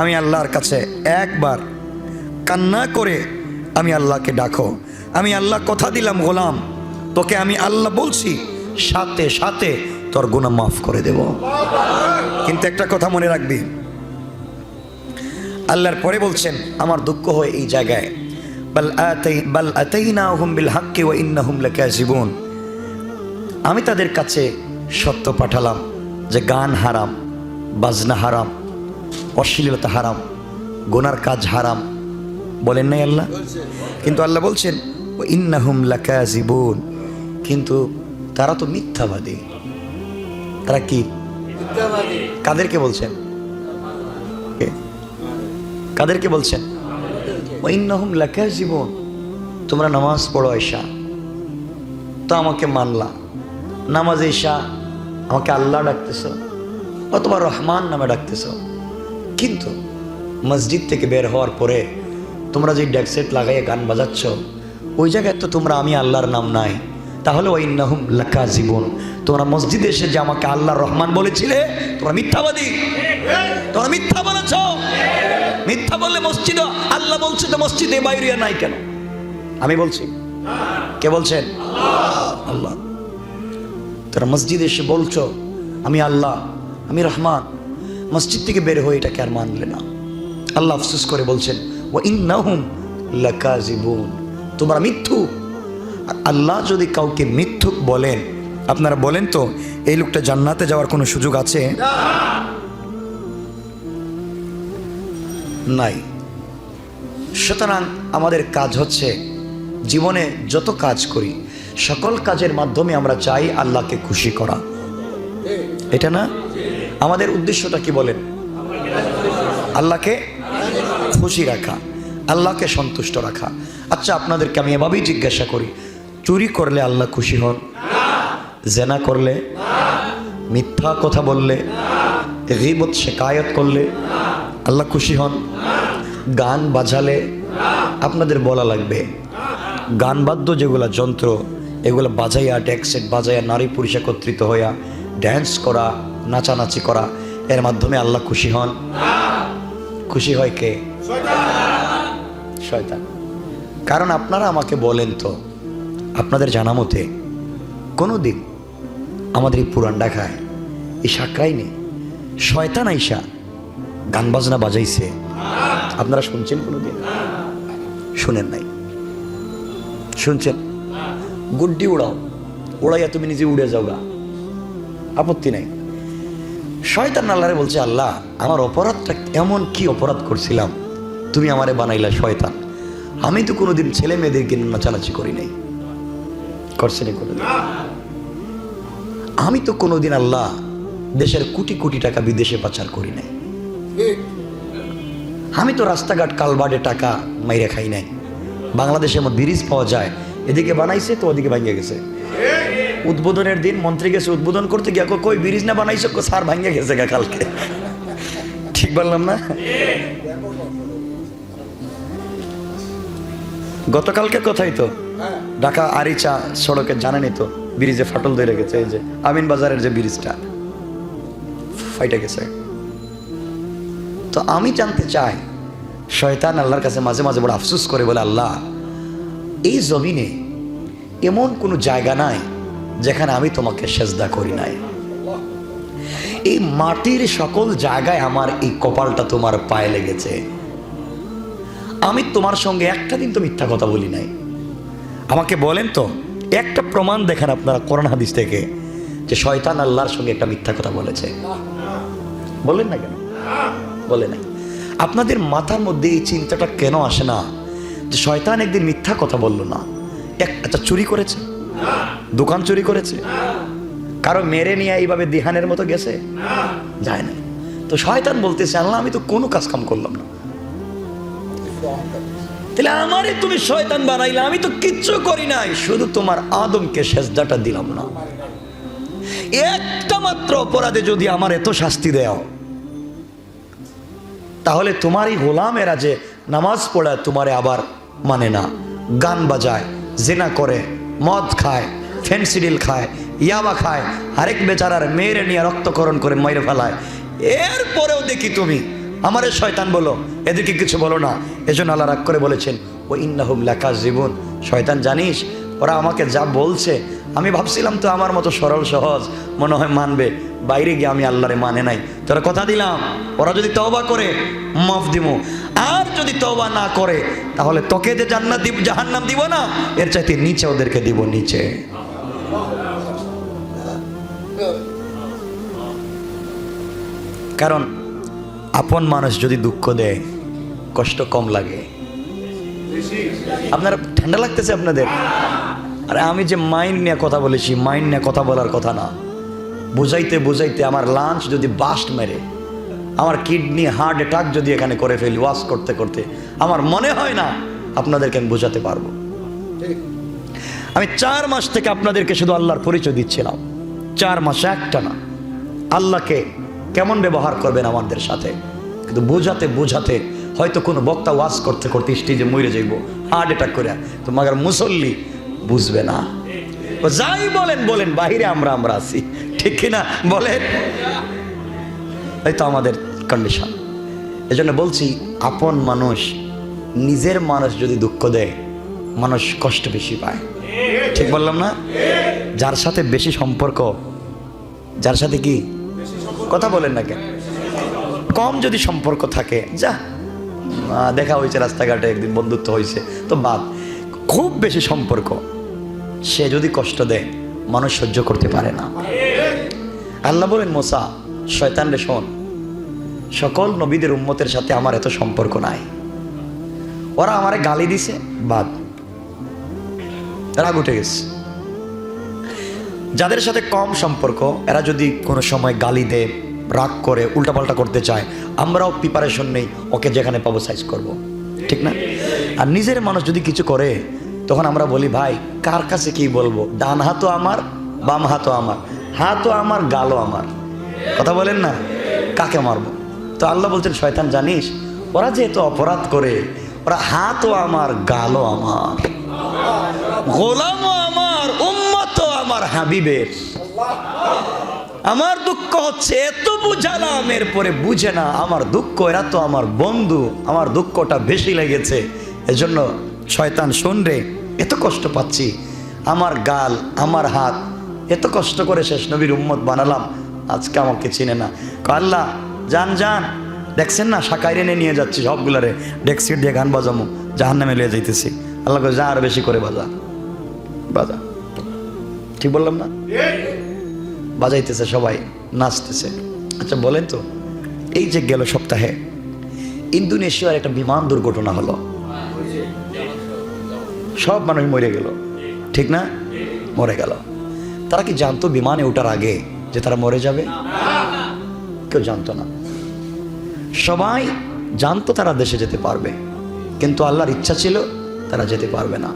আমি আল্লাহর কাছে একবার কান্না করে আমি আল্লাহকে ডাকো। আমি আল্লাহ কথা দিলাম, গোলাম তোকে আমি আল্লাহ বলছি, সাথে সাথে তোর গুনাহ মাফ করে দেব। কিন্তু একটা কথা মনে রাখবি, আল্লাহর পরে বলছেন, আমার দুঃখ হয় এই জায়গায়, বাল আতাইনাহুম বিল হাক্কি ওয়া ইন্নাহুম লাকাযিবুন। আমি তাদের কাছে সত্য পাঠালাম যে গান হারাম, বাজনা হারাম, অশ্লীলতা হারাম, গুনার কাজ হারাম, বলেন নাই আল্লাহ? কিন্তু আল্লাহ বলছেন ওয়া ইন্নাহুম লাকাযিবুন, কিন্তু তারা তো মিথ্যাবাদী। তারা কি মিথ্যাবাদী? কাদেরকে বলছেন? কাদেরকে বলছেন? ওয়া ইন্নাহুম লাকাযিবুন। তোমরা নামাজ পড়ো ঈশা, তো আমাকে মানলা, নামাজে ঈশা আমাকে আল্লাহ ডাকতেছো অথবা রহমান নামে ডাকতেছো, কিন্তু মসজিদ থেকে বের হওয়ার পরে তোমরা যে ডেকসেট লাগাইয়ে গান বাজাচ্ছ, ওই জায়গায় তো তোমরা আমি আল্লাহর নাম নাই। তাহলে ওয়া ইন্নাহুম লাকাযিবুন, তোমরা মসজিদে এসে যে আমাকে আল্লাহ রহমান বলেছিলে, তোমরা মিথ্যাবাদী, তোমরা মিথ্যা বলেছ। মিথ্যা বললে মসজিদে আল্লাহ বলছে, তো মসজিদে বাইরে নাই কেন? আমি বলছি, কে বলছেন? আল্লাহ। তোমরা মসজিদে এসে বলছো আমি আল্লাহ, আমি রহমান, মসজিদ থেকে বের হয়ে এটাকে আর মানলে না। আল্লাহ আফসোস করে বলছেন ওয়া ইন্নাহুম লাকাযিবুন, তোমরা মিথ্যুক। আল্লাহ যদি কাউকে মিথ্যুক বলেন, আপনারা বলেন তো এই লোকটা জান্নাতে যাওয়ার কোনো সুযোগ আছে? নাই। সুতরাং আমাদের কাজ হচ্ছে, জীবনে যত কাজ করি সকল কাজের মাধ্যমে আমরা চাই আল্লাহকে খুশি করা, এটা না? আমাদের উদ্দেশ্যটা কি বলেন? আল্লাহকে খুশি রাখা, আল্লাহকে সন্তুষ্ট রাখা। আচ্ছা, আপনাদেরকে আমি এভাবেই জিজ্ঞাসা করি, চুরি করলে আল্লাহ খুশি হন? জেনা করলে, মিথ্যা কথা বললে, গীবত শিকায়ত করলে আল্লাহ খুশি হন? গান বাজালে, আপনাদের বলা লাগবে, গান বাদ্য যেগুলা যন্ত্র, এগুলো বাজাইয়া, ডেকসেট বাজাইয়া, নারী পুরুষ একত্রিত হইয়া ড্যান্স করা, নাচানাচি করা, এর মাধ্যমে আল্লাহ খুশি হন? খুশি হয় কে? শয়তান। কারণ আপনারা আমাকে বলেন তো, আপনাদের জানা মতে কোনো দিন আমাদের এই পুরান ঢাকায় এই সাকরাইনে শয়তান আইসা গান বাজনা বাজাইছে? আপনারা শুনছেন কোনোদিন? শুনেন নাই? শুনছেন? গুড্ডি উড়াও, উড়াইয়া তুমি নিজে উড়ে যাও গা, আপত্তি নাই। শয়তান আল্লাহরে বলছে, আল্লাহ আমার অপরাধটা এমন কি অপরাধ করছিলাম, তুমি আমারে বানাইলা শয়তান? আমি তো কোনোদিন ছেলে মেয়েদেরকে নাচানাচি করি নাই, করছেনি কোনোদিন? আমি তো কোনোদিন আল্লাহ দেশের কোটি কোটি টাকা বিদেশে পাচার করি নাই। আমি তো রাস্তাঘাট কালবাডে টাকা মাইরে খাই নাই। বাংলাদেশে এমন ব্রিজ পাওয়া যায়, এদিকে বানাইছে তো ওদিকে ভাঙিয়ে গেছে। উদ্বোধনের দিন মন্ত্রী গেছে উদ্বোধন করতে গিয়ে কই ব্রিজ না বানাইছে, স্যার ভাঙিয়ে গেছে কালকে। ঠিক বললাম না? গতকালকে কথাই তো ঢাকা আরিচা সড়কে জানেনই তো ব্রিজে ফাটল ধরে গেছে। এই যে আমিন বাজারের যে ব্রিজটা ফাইটে গেছে। তো আমি জানতে চাই, শয়তান আল্লাহর কাছে মাঝে মাঝে বড় আফসোস করে বলে, আল্লাহ এই জমিনে এমন কোনো জায়গা নাই যেখানে আমি তোমাকে সেজদা করি নাই। এই মাটির সকল জায়গায় আমার এই কপালটা তোমার পায়ে লেগেছে। আমি তোমার সঙ্গে একটা দিন তো মিথ্যা কথা বলি নাই। আমাকে বলেন তো একটা প্রমাণ দেখেন আপনারা কোরআন হাদিস থেকে যে শয়তান আল্লাহর সঙ্গে একটা মিথ্যা কথা বলেছে। বলেন না কেন? বলে নাই। আপনাদের মাথার মধ্যে এই চিন্তাটা কেন আসে না যে শয়তান একদিন মিথ্যা কথা বললো না? আচ্ছা, চুরি করেছে, দোকান চুরি করেছে, কারো মেরে নিয়ে এইভাবে দিহানের মতো গেছে? যায় না। তো শয়তান বলতেছে, আল্লাহ আমি তো কোনো কাজ কাম করলাম না, তাহলে আমারে তুমি শয়তান বানাইলা, আমি তো কিচ্ছু করি নাই, শুধু তোমার আদমকে সেজদাটা দিলাম না। একটা মাত্র অপরাধে যদি আমার এত শাস্তি দেও, তাহলে তোমারই গোলামেরা যে নামাজ পড়ায় তোমারে আবার মানে না, গান বাজায়, জেনা করে, মদ খায়, ফেন্সিডিল খায়, ইয়াবা খায়, আরেক বেচারার মেয়েরে নিয়ে রক্তকরণ করে মেরে ফেলায়, এরপরেও দেখি তুমি আমারে শয়তান বলো, এদেরকে কিছু বলো না। এজন্য আল্লাহ রাগ করে বলেছেন, ও ইন্নাহুম লাকাযিবুন। শয়তান জানিস ওরা আমাকে যা বলছে, আমি ভাবছিলাম তো আমার মতো সরল সহজ মনে হয় মানবে, বাইরে গিয়ে আমি আল্লাহরে মানে নাই। তোরা কথা দিলাম ওরা যদি তওবা করে মাফ দিব, আর যদি তওবা না করে তাহলে তোকে যে জান্নাত দিব জাহান্নাম দিব না, এর চাইতে নিচে ওদেরকে দিব, নিচে। কারণ আপন মানুষ যদি দুঃখ দেয় কষ্ট কম লাগে। আপনারা ঠান্ডা লাগতেছে আপনাদের? আরে আমি যে মাইন্ড নিয়ে কথা বলেছি, মাইন্ড নিয়ে কথা বলার কথা না। বুঝাইতে বুঝাইতে আমার লাঞ্চ যদি বাস্ট মেরে, আমার কিডনি হার্ট অ্যাটাক যদি এখানে করে ফেলি ওয়াশ করতে করতে, আমার মনে হয় না আপনাদেরকে আমি বোঝাতে পারবো। আমি 4 মাস থেকে আপনাদেরকে শুধু আল্লাহর পরিচয় দিচ্ছিলাম। 4 মাসে একটা না, আল্লাহকে কেমন ব্যবহার করবেন আমাদের সাথে, কিন্তু বোঝাতে বোঝাতে হয়তো কোনো বক্তা ওয়াজ করতে করতে স্টেজে মরে যাইব হার্ট অ্যাটাক করে, তো মাগার মুসল্লি বুঝবে না। যাই বলেন বলেন, বাহিরে আমরা আছি, ঠিক কিনা বলেন? এই তো আমাদের কন্ডিশন। এজন্য বলছি, আপন মানুষ, নিজের মানুষ যদি দুঃখ দেয় মানুষ কষ্ট বেশি পায়। ঠিক বললাম না? যার সাথে বেশি সম্পর্ক, যার সাথে কি কথা বলেন না কেন, কম যদি সম্পর্ক থাকে, যা দেখা হয়েছে রাস্তাঘাটে একদিন বন্ধুত্ব হয়েছে তো বাদ, খুব বেশি সম্পর্ক, সে যদি কষ্ট দেয় মানুষ সহ্য করতে পারে না। আল্লাহ বলেন, মুসা শয়তান রে শোন, সকল নবীদের উম্মতের সাথে আমার এত সম্পর্ক নাই, ওরা আমারে গালি দিছে বাদ, রাগ উঠে গেছে। যাদের সাথে কম সম্পর্ক এরা যদি কোনো সময় গালি দেয়, রাগ করে, উল্টাপাল্টা করতে চায়, আমরাও প্রিপারেশন নেই, ওকে যেখানে পাবো সাইজ করব, ঠিক না? আর নিজের মানুষ যদি কিছু করে তখন আমরা বলি, ভাই কার কাছে কি বলবো, ডান হাতও আমার বাম হাতও আমার, হাতও আমার গালও আমার, কথা বলেন না, কাকে মারবো? তো আল্লাহ বলছেন, শয়তান জানিস ওরা যেহেতু অপরাধ করে, ওরা হাতও আমার গালও আমার, গোলামও আমার, উম্মতও আমার হাবিবের। আমার দুঃখ হচ্ছে এত বুঝালাম এরপরে বুঝে না, আমার দুঃখ, এরা তো আমার বন্ধু, আমার দুঃখটা বেশি লেগেছে। এজন্য শয়তান শোন রে, এত কষ্ট পাচ্ছি, আমার গাল আমার হাত এত কষ্ট করে শেষ নবীর উম্মত বানালাম, আজকে আমাকে চিনে না। আল্লাহ যান যান, দেখছেন না শাকাইরে নিয়ে যাচ্ছি সবগুলারে, ডেক্সিট দিয়ে গান বাজামো, জাহান্নামে লিয়ে যাইতেছি। আল্লাহ যা আর বেশি করে বাজা বাজা, ঠিক বললাম না? বাজাইতেছে সবাই, নাচতেছে। আচ্ছা বলেন তো, এই যে গেল সপ্তাহে ইন্দোনেশিয়ার একটা বিমান দুর্ঘটনা হলো, সব মানুষ মরে গেল, ঠিক না? মরে গেল। তারা কি জানতো বিমানে ওঠার আগে যে তারা মরে যাবে? কেউ জানতো না। সবাই জানতো তারা দেশে যেতে পারবে, কিন্তু আল্লাহর ইচ্ছা ছিল তারা যেতে পারবে না।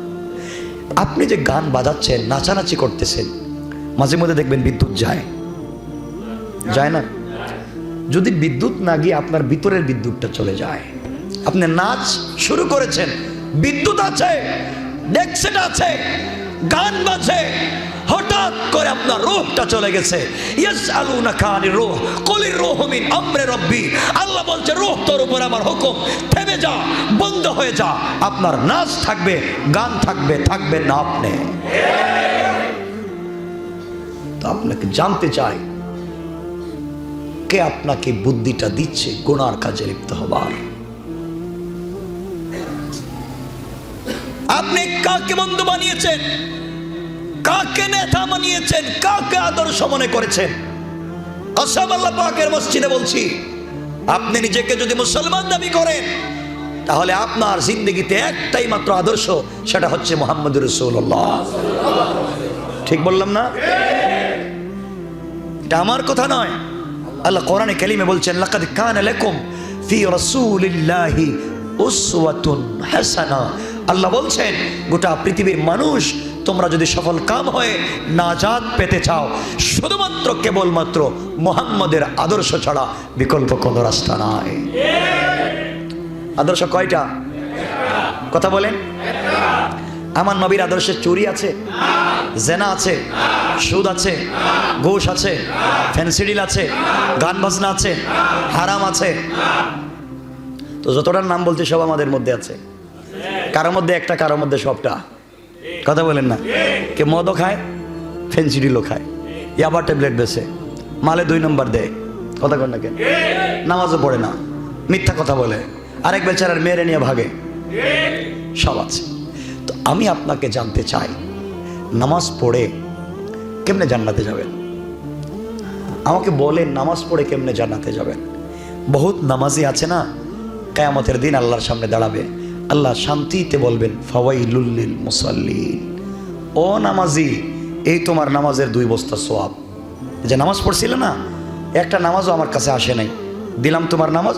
আপনি যে গান বাজাচ্ছেন, নাচানাচি করতেছেন, মাঝে মধ্যে দেখবেন বিদ্যুৎ যায় না? যদি বিদ্যুৎ না গিয়ে আপনার ভিতরের বিদ্যুৎটা চলে যায়, আপনি নাচ শুরু করেছেন, বিদ্যুৎ আছে, ডেকসেট আছে, গান বাজে, হঠাৎ করে আপনার রূহটা চলে গেছে। ইয়াসআলুনাকা আনির রূহ কুলির রূহু মিন আমরি রাব্বি। আল্লাহ বলছে রূহ তোর উপর আমার হুকুম, থেমে যা, বন্ধ হয়ে যা। আপনার নাচ থাকবে, গান থাকবে, থাকবে না আপনি। তো আপনাকে জানতে চাই, কে আপনাকে বুদ্ধিটা দিচ্ছে গুনার কাজে লিপ্ত হবার? আপনি কাকে বন্ধু বানিয়েছেন, কাকে নেতা বানিয়েছেন, কাকে আদর্শ মনে করেছেন? কসম আল্লাহ পাকের মসজিদে বলছি, আপনি নিজেকে যদি মুসলমান দাবি করেন, তাহলে আপনার জিন্দগিতে একটাই মাত্র আদর্শ, সেটা হচ্ছে মুহাম্মদুর রাসূলুল্লাহ। ঠিক বললাম না? এটা আমার কথা নয়, আল্লাহ কোরআনে কারিমে বলছেন, লাকাদ কানা লাকুম ফি রাসূলিল্লাহি উসওয়াতুন হাসানা। আল্লাহ বলছেন, গোটা পৃথিবীর মানুষ, তোমরা যদি সফল কাম হয়ে নাজাত পেতে চাও, শুধুমাত্র কেবলমাত্র মুহাম্মদের আদর্শ ছাড়া বিকল্প কোনো রাস্তা নাই। আদর্শ কয়টা? কথা বলেন। আমার নবীর আদর্শে চুরি আছে, জেনা আছে, সুদ আছে, ঘুষ আছে, ফেন্সিডিল আছে, গান বাজনা আছে, হারাম আছে। তো যতটার নাম বলছি সব আমাদের মধ্যে আছে। কারোর মধ্যে একটা, কারোর মধ্যে সবটা। কথা বলেন না? কে মদও খায়, ফেন্সিডিলও খায়, ইয়াবা ট্যাবলেট বেছে, মালে 2 নম্বর দেয়। কথা কন না কেন? নামাজও পড়ে না, মিথ্যা কথা বলে, আরেক বেচারার মেরে নিয়ে ভাগে, সব আছে। তো আমি আপনাকে জানতে চাই, নামাজ পড়ে কেমনে জান্নাতে যাবেন? আমাকে বলেন, নামাজ পড়ে কেমনে জান্নাতে যাবেন? বহুত নামাজি আছে না, কিয়ামতের দিন আল্লাহর সামনে দাঁড়াবে, আল্লাহ শান্তিতে বলবেন, ফাওয়াইলুল লিল মুসাল্লিন। ও নামাজি, এই তোমার নামাজের 2 বস্তা সওয়াব। যে নামাজ পড়ছিলে না, একটা নামাজও আমার কাছে আসে নাই, দিলাম তোমার নামাজ,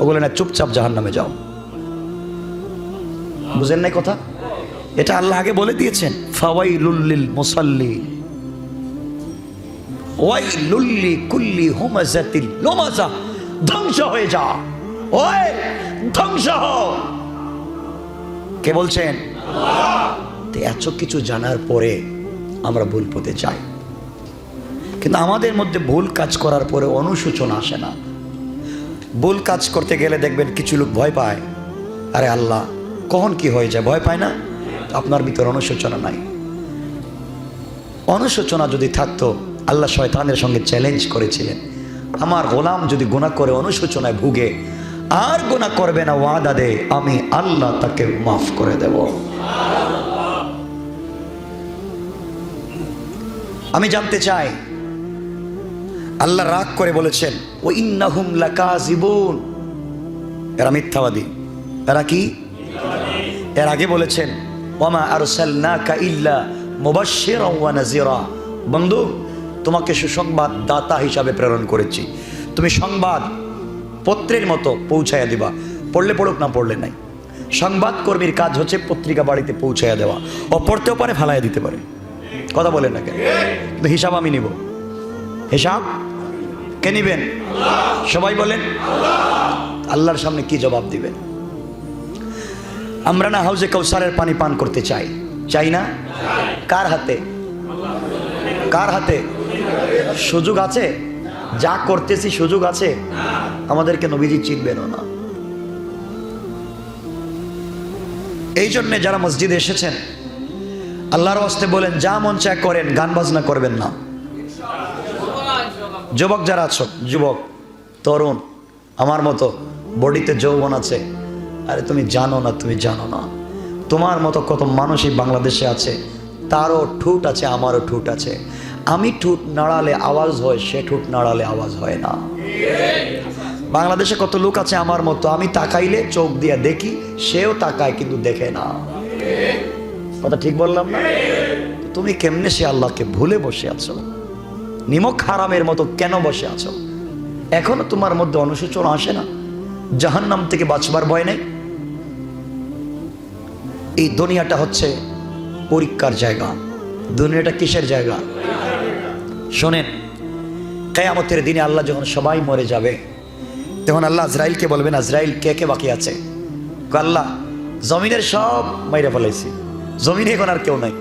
ওগুলো না, চুপচাপ জাহান্নামে যাও। বুঝেন নাই কথা? এটা আল্লাহ আগে বলে দিয়েছেন, ফাওয়াইলুল লিল মুসাল্লিন ওয়াইলুল লিকুল্লি হুমাযাতিল লুমাযা। ধ্বংস হয়ে যা, ওই ধ্বংস হও। কে বলছেন? আল্লাহ। এত কিছু জানার পরে আমরা ভুল পথে যাই, কিন্তু আমাদের মধ্যে ভুল কাজ করার পরে অনুশোচনা আসে না। ভুল কাজ করতে গেলে দেখবেন কিছু লোক ভয় পায়, আরে আল্লাহ কখন কি হয়ে যায়, ভয় পায় না? আপনার ভিতর অনুশোচনা নাই। অনুশোচনা যদি থাকতো, আল্লাহ শয়তানের সঙ্গে চ্যালেঞ্জ করেছিলেন, আমার গোলাম যদি গুনাহ করে অনুশোচনায় ভুগে আর গুনাহ করবে না, ওয়াদা দে আমি আল্লাহ তাকে মাফ করে দেব। আমি জানতে চাই, আল্লাহ রাগ করে বলেছেন, ওয়া ইন্নাহুম লাকাযিবুন, এরা মিথ্যাবাদী। এরা কি? এর আগে বলেছেন, ওয়ামা আরসালনাকা ইল্লা মুবাশশিরান ওয়া নাযিরা। বন্ধু, তোমাকে সুসংবাদ দাতা হিসাবে প্রেরণ করেছি, তুমি সংবাদ পত্রের মতো পৌঁছাইয়া দিবা। পড়লে পড়ুক, না পড়লে নাই। সংবাদ কর্মীর কাজ হচ্ছে পত্রিকা বাড়িতে পৌঁছাইয়া দেওয়া। ও পড়তেও পারে, ফালাইয়া দিতে পারে। কথা বলেন না কেন? কিন্তু হিসাব আমি নিব। হিসাব কে নিবেন? সবাই বলেন। আল্লাহর সামনে কি জবাব দিবেন? আমরা না হাউজে কাউসারের পানি পান করতে চাই, চাই না? কার হাতে? কার হাতে? সুযোগ আছে? যা করতেছি সুযোগ আছে? আমাদেরকে নবীজি চিনবেন না। এই জন্যে যারা মসজিদে এসেছেন, আল্লাহর ওয়াস্তে বলেন, যা মন চায় করেন, গান বাজনা করবেন না। যুবক যারা আছো, যুবক তরুণ আমার মতো, বডিতে যৌবন আছে, আরে তুমি জানো না, তুমি জানো না, তোমার মতো কত মানুষই বাংলাদেশে আছে, তারও ঠোঁট আছে, আমারও ঠোঁট আছে। আমি ঠোঁট নাড়ালে আওয়াজ হয়, সে ঠোঁট নাড়ালে আওয়াজ হয় না। বাংলাদেশে কত লোক আছে আমার মতো, আমি তাকাইলে চোখ দিয়ে দেখি, সেও তাকায় কিন্তু দেখে না। কথা ঠিক বললাম না? তুমি কেমনে সে আল্লাহকে ভুলে বসে আছো? নিমক হারামের মতো কেন বসে আছো? এখনো তোমার মধ্যে অনুশোচনা আসে না? জাহান্নাম থেকে বাঁচবার ভয় নেই? এই দুনিয়াটা হচ্ছে পরীক্ষার জায়গা। দুনিয়াটা কিসের জায়গা? শোনেন, কিয়ামতের দিনে আল্লাহ যখন সবাই মরে যাবে, তখন আল্লাহ আজরাইলকে বলবেন, আজরাইল কে কে বাকি আছে? আল্লাহ জমিনের সব মাইরা ফেলাইছি, জমিনে এখন আর কেউ নাই,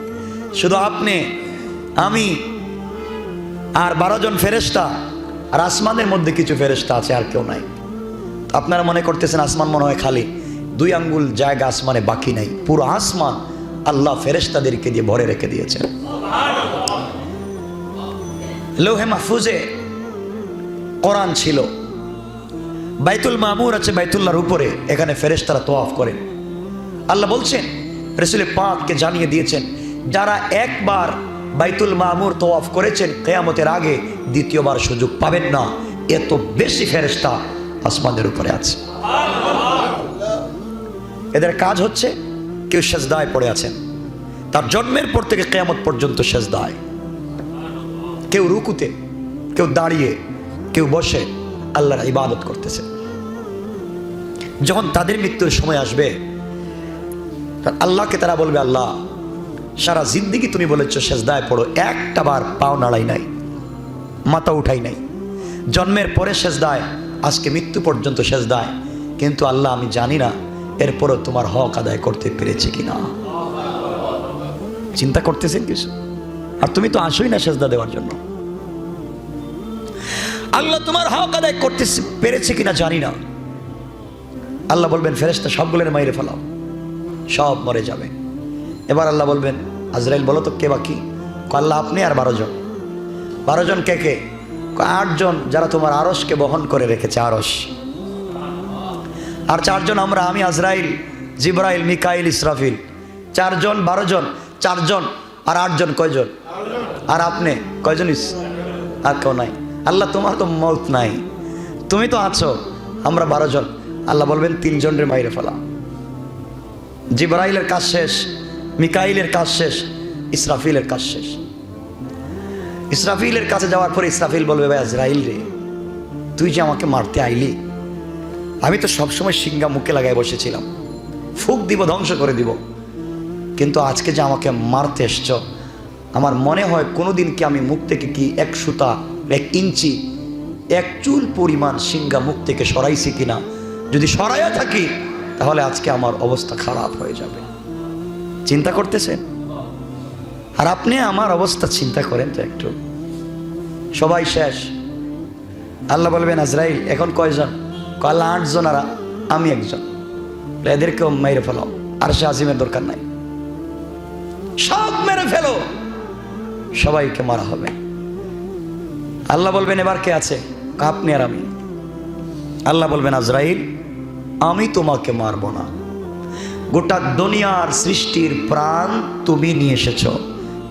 শুধু আপনি, আমি আর 12 জন ফেরেশতা, আর আসমানের মধ্যে কিছু ফেরেশতা আছে, আর কেউ নাই। আপনারা মনে করতেছেন আসমান মনে হয় খালি, 2 আঙ্গুল জায়গা আসমানে বাকি নাই। পুরো আসমান আল্লাহ ফেরেশতাদেরকে দিয়ে ভরে রেখে দিয়েছেন। লৌহে মাহফুজে কোরআন ছিল, বাইতুল মামুর আছে বাইতুল্লাহর উপরে, এখানে ফেরেশতারা তওয়াফ করেন। আল্লাহ বলছেন, রাসূল পাককে জানিয়ে দিয়েছেন, যারা একবার বাইতুল মামুর তওয়াফ করেছেন কিয়ামতের আগে দ্বিতীয়বার সুযোগ পাবেন না। এত বেশি ফেরেশতা আসমানের উপরে আছে। এদের কাজ হচ্ছে, কেউ সেজদায় পড়ে আছেন, তার জন্মের পর থেকে কিয়ামত পর্যন্ত সেজদায়, কেউ রুকুতে, কেউ দাঁড়িয়ে, কেউ বসে আল্লাহর ইবাদত করতেছে। যখন তাদের মৃত্যুর সময় আসবে, আল্লাহকে তারা বলবে, আল্লাহ সারা জিন্দেগি তুমি বলেছো সেজদায় পড়ো, একটা বার পাও নাড়াই নাই, মাথা উঠাই নাই, জন্মের পরে সেজদায়, আজকে মৃত্যু পর্যন্ত সেজদায়, কিন্তু আল্লাহ আমি জানি না এরপরও তোমার হক আদায় করতে পেরেছি কিনা। চিন্তা করতেছেন কিছু? আর তুমি তো আসোই না সেজদা দেওয়ার জন্য। আল্লাহ তোমার হক আদায় করতে পেরেছে কিনা জানি না। আল্লাহ বলবেন, ফেরেশতা সবগুলোর মাইরে ফেলাও, সব মরে যাবে। এবার আল্লাহ বলবেন, আজরাইল বলো তো কে বাকি? আল্লাহ আপনি আর 12 জন। 12 জন কে কে? 8 জন যারা তোমার আরশকে বহন করে রেখেছে, আরশ। আর 4 জন আমরা, আমি আজরাইল, জিবরাইল, মিকাইল, ইসরাফিল। 4 জন, 12 জন, 4 জন আর 8 জন, কয়জন? আর আপনি কয়জন? আর কেউ নাই। আল্লাহ তোমার তো মৌত নাই, তুমি তো আছো, আমরা 12 জন। আল্লাহ বলবেন 3 জনের মাইরে ফেলা। জিবরাইলের কাজ শেষ, মিকাইলের কাজ শেষ, ইসরাফিলের কাজ শেষ। ইসরাফিলের কাছে যাওয়ার পরে ইসরাফিল বলবে, ভাই আজরাইল রে, তুই যে আমাকে মারতে আইলি, আমি তো সবসময় সিংহা মুখে লাগাই বসেছিলাম, ফুক দিব, ধ্বংস করে দিব, কিন্তু আজকে যে আমাকে মারতে এসছ, আমার মনে হয় কোনোদিন কি আমি মুখ থেকে কি 1 সুতা, 1 ইঞ্চি, 1 চুল পরিমাণ সিংহা মুখ থেকে সরাইছি কিনা। যদি সরাইয়া থাকি তাহলে আজকে আমার অবস্থা খারাপ হয়ে যাবে। চিন্তা করতেছেন? আর আপনি আমার অবস্থা চিন্তা করেন তো একটু। সবাই শেষ। আল্লাহ বলবেন, আজরাইল এখন কয়জন? আল্লাহ 8 জন আর আমি 1 জন, এদেরকেও মেরে ফেলো, আর সে আজিমের দরকার নাই, সব মেরে ফেলো, সবাইকে মারা হবে। আল্লাহ বলবেন, এবার কে আছে? আপনি আর আমি। আল্লাহ বলবেন, আজরাইল আমি তোমাকে মারব না, গোটা দুনিয়ার সৃষ্টির প্রাণ তুমি নিয়ে এসেছ,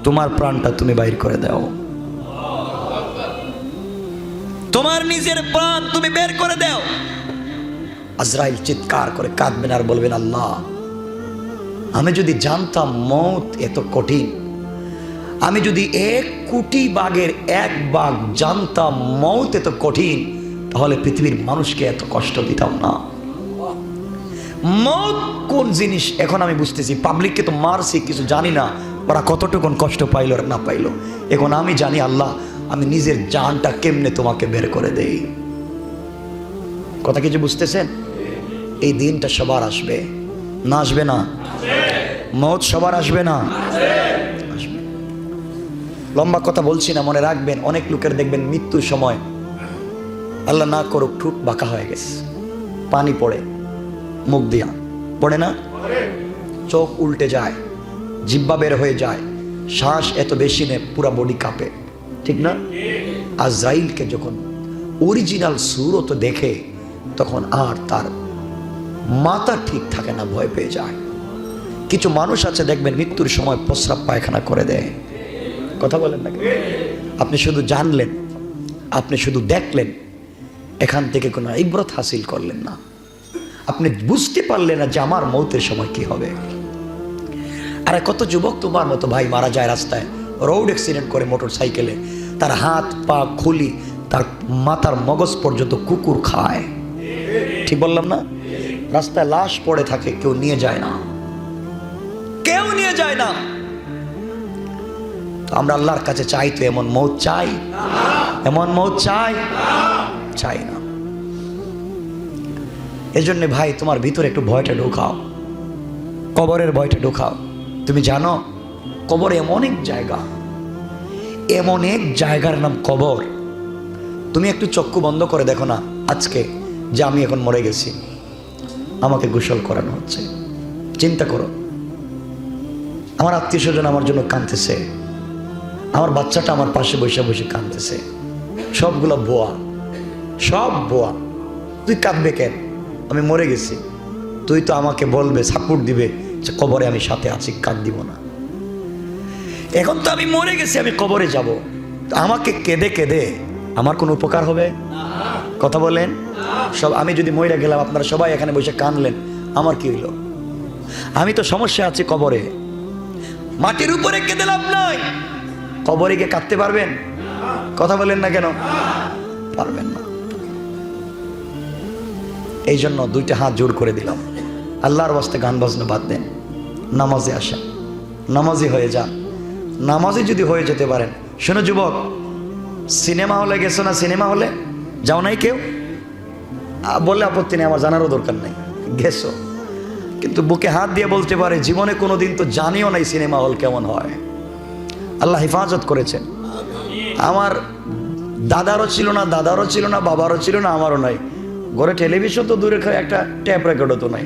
তোমার প্রাণটা তুমি বাইর করে দাও, তোমার নিজের প্রাণ তুমি বের করে দাও। আজরাইল চিৎকার করে কাঁদবেন আর বলবেন, আল্লাহ আমি যদি জানতাম মৌত এত কঠিন, আমি যদি 1 কোটি বাঘের 1 বাঘ জানতাম মৌত এত কঠিন, তাহলে পৃথিবীর মানুষকে এত কষ্ট দিতাম না। মৌত কোন জিনিস এখন আমি বুঝতেছি। পাবলিককে তো মারছি, কিছু জানি না ওরা কতটুকুন কষ্ট পাইল আর না পাইল। এখন আমি জানি, আল্লাহ আমি নিজের জানটা কেমনে তোমাকে বের করে দেই। কথা কিছু বুঝতেছেন? এই দিনটা সবার আসবে না? আসবে না? মৌত সবার আসবে না? আসবে। লম্বা কথা বলছি না, মনে রাখবেন, অনেক লোকের দেখবেন মৃত্যুর সময় আল্লাহ না করুক ঠোঁট বাঁকা হয়ে গেছে, পানি পড়ে মুখ দিয়া, পড়ে না? চোখ উল্টে যায়, জিহ্বা বের হয়ে যায়, শ্বাস এত বেশি নেই, পুরা বডি কাঁপে, ঠিক না? আজরাইলকে যখন অরিজিনাল সুরত দেখে, তখন আর তার মাথা ঠিক থাকে না, ভয় পেয়ে যায়। কিছু মানুষ আছে দেখবেন মৃত্যুর সময় প্রস্রাব পায়খানা করে দেয়। কথা বলেন না? আপনি শুধু জানলেন, আপনি শুধু দেখলেন, এখান থেকে কোনো ইবরত হাসিল করলেন না, আপনি বুঝতে পারলেন না যে আমার মৌতের সময় কি হবে। আরে কত যুবক তোমার মতো ভাই মারা যায় রাস্তায়, রোড অ্যাক্সিডেন্ট করে মোটর সাইকেলে, তার হাত পা খুলি তার মাথার মগজ পর্যন্ত কুকুর খায়। ঠিক বললাম না? রাস্তায় লাশ পড়ে থাকে, কেউ নিয়ে যায় না, কেউ নিয়ে যায় না। আমরা আল্লাহর কাছে চাই তো এমন মৌত চাই? এমন মৌত চাই? চাই না। এজন্য ভাই তোমার ভিতরে একটু ভয়টা ঢোকাও, কবরের ভয়টা ঢোকাও। তুমি জানো কবর এমন এক জায়গা, এমন এক জায়গার নাম কবর। তুমি একটু চক্ষু বন্ধ করে দেখো না, আজকে যে আমি এখন মরে গেছি, আমাকে গোসল করানো হচ্ছে। চিন্তা করো, আমার আত্মীয় স্বজন আমার জন্য কাঁদতেছে, আমার বাচ্চাটা আমার পাশে বসে বসে কাঁদতেছে, সবগুলো বোয়া, সব বোয়া। তুই কাঁদবে কেন? আমি মরে গেছি। তুই তো আমাকে বলবে, সাপোর্ট দিবে যে কবরে আমি সাথে আছি, কাঁদ দিব না। এখন তো আমি মরে গেছি, আমি কবরে যাব, আমাকে কেঁদে কেঁদে আমার কোনো উপকার হবে? কথা বলেন। সব আমি যদি মরে গেলাম, আপনারা সবাই এখানে বসে কাঁদলেন, আমার কি হইল? আমি তো সমস্যা আছি কবরে। মাটির উপরে কেঁদে লাভ নয়, কবরে গিয়ে কাঁদতে পারবেন? কথা বলেন না কেন? পারবেন না। এই জন্য দুইটা হাত জোর করে দিলাম, আল্লাহর ওয়াস্তে গান বাজনা বাদ দেন, নামাজে আসেন, নামাজি হয়ে যান। নামাজি যদি হয়ে যেতে পারেন, শোনো যুবক, সিনেমা হলে গেছো না? সিনেমা হলে যাও নাই কেউ? বললে আপত্তি নেই, আমার জানারও দরকার নেই, গেছো। কিন্তু বুকে হাত দিয়ে বলতে পারে জীবনে কোনোদিন তো জানিও নাই সিনেমা হল কেমন হয়। আল্লাহ হেফাজত করেছেন। আমার দাদারও ছিল না, দাদারও ছিল না, বাবারও ছিল না, আমারও নাই। ঘরে টেলিভিশন তো দূরে, একটা ট্যাপ রেকর্ডও তো নাই।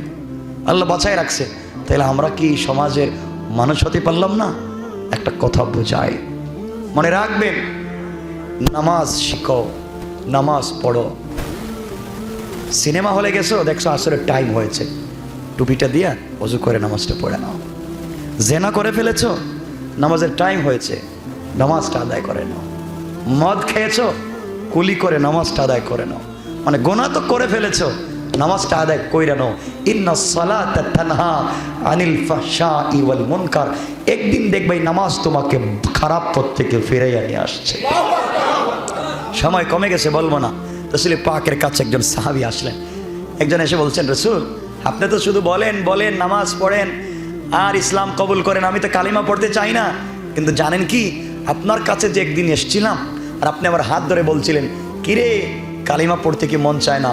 আল্লাহ বাঁচায় রাখছে। তাহলে আমরা কি সমাজের মানুষ হতে পারলাম না? একটা কথা বোঝায়, মনে রাখবেন, নামাজ শিখো, নামাজ পড়ো। সিনেমা হলে গেছো, দেখছো আসরের টাইম হয়েছে, টুপিটা দিয়া ওযু করে নামাজটা পড়ে নাও। জেনা করে ফেলেছো, নামাজের টাইম হয়েছে, নামাজটা আদায় করে নাও। মদ খেয়েছো, কুলি করে নামাজটা আদায় করে নাও। মানে গোনা তো করে ফেলেছো, নামাজটা আদায় কইরা নাও। ইন্নাস সালাতা তানহা আনিল ফাহশাই ওয়াল মুনকার। একদিন দেখবে নামাজ তোমাকে খারাপ পথ থেকে ফিরাইয়া নিয়ে আসছে। সময় কমে গেছে, বলবো না। রাসূল পাকের কাছে একজন সাহাবী আসলেন। একজন এসে বলছেন, রাসূল আপনি তো শুধু বলেন বলেন, নামাজ পড়েন আর ইসলাম কবুল করেন, আমি তো কালিমা পড়তে চাই না। কিন্তু জানেন কি, আপনার কাছে যে একদিন এসেছিলাম আর আপনি আমার হাত ধরে বলছিলেন, কিরে কালিমা পড়তে কি মন চায় না?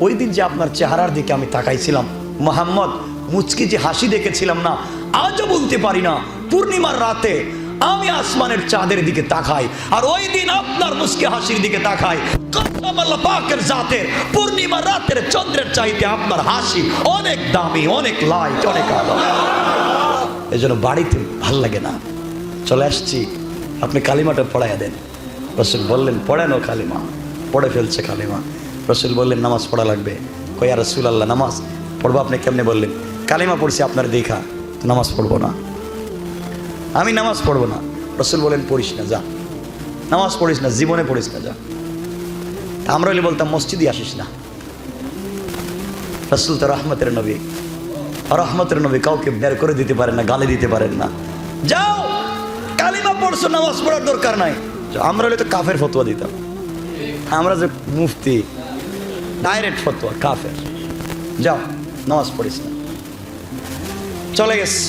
ওই দিন যে আপনার চেহারার দিকে আমি তাকাইছিলাম, মোহাম্মদ মুচকি যে হাসি দেখেছিলাম না, আজও বলতে পারি না। পূর্ণিমার রাতে আমি আসমানের চাঁদের দিকে তাকাই, আর ওই দিন আপনার মুচকি হাসির দিকে তাকাই। কসম আল্লাহ পাকের জাতের, পূর্ণিমার রাতের চন্দ্রের চাইতে আপনার হাসি অনেক দামি, অনেক লাইট, অনেক আলো। এই জন্য বাড়িতে ভাল লাগে না, চলে আসছি, আপনি কালিমাটা পড়াইয়া দেন। রাসূল বললেন, পড়েন ও কালিমা। পড়ে ফেলছে কালিমা। রাসূল বললেন, নামাজ পড়া লাগবে। কই ইয়া রাসূলুল্লাহ, নামাজ পড়বো? আপনি কেমনে বললেন? কালিমা পড়ছি আপনার দেখা, নামাজ পড়বো না, আমি নামাজ পড়বো না। রাসূল বলেন, পড়িস না, যা, নামাজ পড়িস না, জীবনে পড়িস না, যা। আমরা হলে বলতাম মসজিদে আসিস না। রাসূল তো রহমতের নবী, রহমতের নবী, কাউকে বের করে দিতে পারেন না, গালি দিতে পারেন না। যাও, কালিমা পড়ছো, নামাজ পড়ার দরকার নাই। আমরা হলে তো কাফের ফতোয়া দিতাম। আমরা যে মুফতি, ডাইরেক্ট ফতোয়া, কাফের। যাও, নামাজ পড়িস না। চলে গেছে।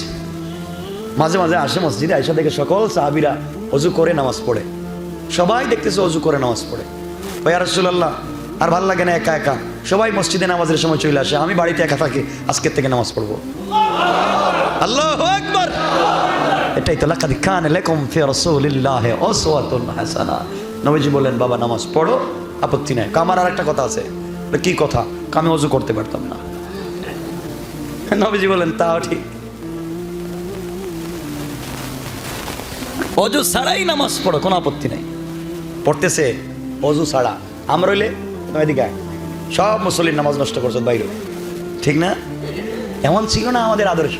মাঝে মাঝে আসে মসজিদে, আয়েশা দেখে সকল সাহাবীরা ওযু করে নামাজ পড়ে, সবাই দেখতেছে ওযু করে নামাজ পড়ে। ইয়া রাসূলুল্লাহ, আর ভাল লাগে না একা একা, সবাই মসজিদে নামাজের সময় চলে আসে, আমি বাড়িতে একা থাকি, আজকের থেকে নামাজ পড়বো। আল্লাহু আকবার। এটাই তো লাকাদ কানা লাকুম ফি রাসূলিল্লাহি উসওয়াতুন হাসানাহ। নবীজি বললেন, বাবা নামাজ পড়ো, আপত্তি নাই। আমার আর একটা কথা আছে। কি কথা? আমি ওযু করতে পারতাম না। নবীজি বললেন, তাও ঠিক, অজু ছাড়াই নামাজ পড়ো, কোনো আপত্তি নাই। পড়তেছে অজু ছাড়া, আমরা হইলে এদিকে সব মুসল্লির নামাজ নষ্ট করছো বাইরে, ঠিক না? এমন ছিল না আমাদের আদর্শ।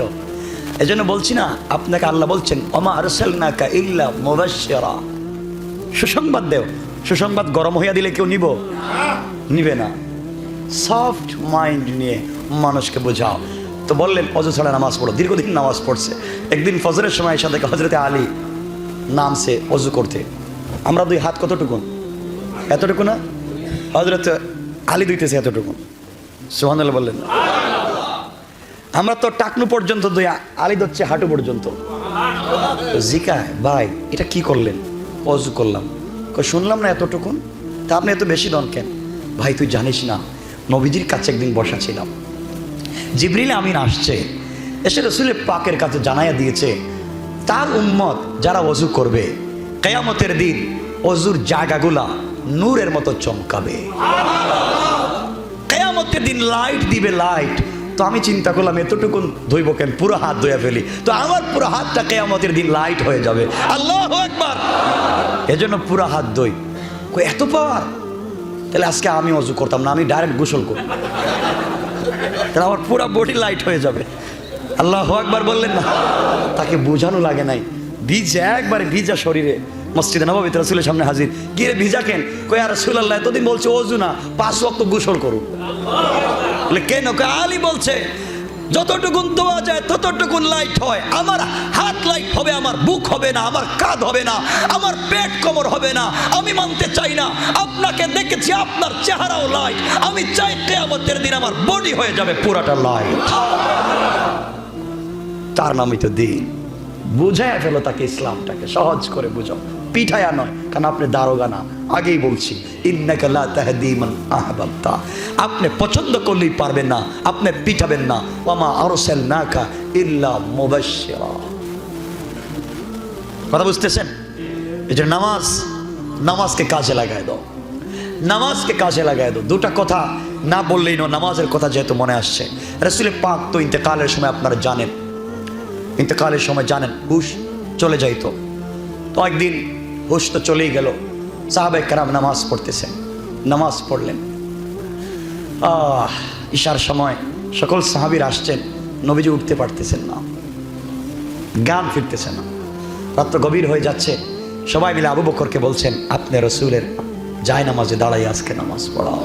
এই জন্য বলছি না, আপনাকে আল্লাহ বলছেন, ওমা আরসালনাকা ইল্লা মুবাশশিরা, সুসংবাদ দেও। সুসংবাদ গরম হইয়া দিলে কেউ নিবে না। সফট মাইন্ড নিয়ে মানুষকে বোঝাও। তো বললেন অজু ছাড়া নামাজ পড়ো। দীর্ঘদিন নামাজ পড়ছে। একদিন ফজরের সময় এসে দেখে হযরতে আলী নামছে অজু করতে। আমরা দুই হাত কতটুকুন? এতটুকু না? হযরত আলী ধুইতেছে এতটুকু, সুবহানাল্লাহ বললেন। আমরা তো টাকনু পর্যন্ত ধুই, আলী ধুচ্ছে হাঁটু পর্যন্ত। জিকায়, ভাই এটা কি করলেন? অজু করলাম। শুনলাম না এতটুকু, তা আপনি এত বেশি দন কেন? ভাই তুই জানিস না, নবীজির কাছে একদিন বসা ছিলাম, জিবরিল আমিন আসছে, এসে রাসূলের পাকের কাছে জানাইয়া দিয়েছে তার উম্মত যারা ওযু করবে কিয়ামতের দিন ওযুর জায়গাগুলা নূরের মতো চমকাবে, কিয়ামতের দিন লাইট দিবে, লাইট। তো আমি চিন্তা করলাম এতটুকু ধুইব কেন, পুরো হাত ধুয়ে ফেলি, তো আমার পুরো হাতটা কিয়ামতের দিন লাইট হয়ে যাবে। আল্লাহু আকবার। এজন্য পুরো হাত ধুই। এত পাওয়ার, তাহলে আজকে আমি ওযু করতাম না, আমি ডাইরেক্ট গোসল করব, তাহলে আমার পুরো বডি লাইট হয়ে যাবে। আল্লাহু আকবার বললেন না? তাকে বোঝানো লাগে নাই, ভিজা একবারে ভিজা শরীরে মসজিদে নববীতে রাসূলের সামনে হাজির, গিয়ে ভিজা কেন? কই আর রাসূলুল্লাহ এতদিন বলছে ওযু না, 5 ওয়াক্ত গোসল করুন। বলে কেন? আলী বলছে যতটুকুন দেওয়া যায় ততটুকুন লাইট হয়, আমার হাত লাইট হবে, আমার বুক হবে না, আমার কাঁধ হবে না, আমার পেট কোমর হবে না। আমি মানতে চাই না, আপনাকে দেখেছি আপনার চেহারাও লাইট, আমি চাই কিয়ামতের দিন আমার বডি হয়ে যাবে পুরাটা লাইট। তার নামই তো দিন। বুঝাইয়া ফেলো তাকে, ইসলামটাকে সহজ করে বুঝাও, পিঠায়া নয়, কারণ আপনি দারোগা না। আগেই বলছি ইন্নাকা লা তাহদি মান আহবাবতা, আপনি পছন্দ করলেই পারবেন না, আপনি পিঠাবেন না। ওয়ামা আরসালনাকা ইল্লা মুবাশশিরা। কথা বুঝতেছেন? এই যে নামাজকে কাজে লাগায় দাও, নামাজকে কাজে লাগায় দাও। দুটা কথা না বললেই না, নামাজের কথা যেহেতু মনে আসছে। রাসূলের পাক তো ইন্তেকালের সময় আপনারা জানেন, ইন্তেকালের সময় জানেন হুশ চলে যাইতো। তো একদিন হুশ তো চলেই গেল, সাহাবায়ে কেরাম নামাজ পড়তেছেন, নামাজ পড়লেন। ঈশার সময় সকল সাহাবীরা আসছেন, নবীজি উঠতে পারতেছেন না, জ্ঞান ফিরতেছে না, রাত্র গভীর হয়ে যাচ্ছে। সবাই মিলে আবু বকরকে বলছেন আপনি রাসূলের যায় নামাজে দাঁড়াই আজকে নামাজ পড়াও।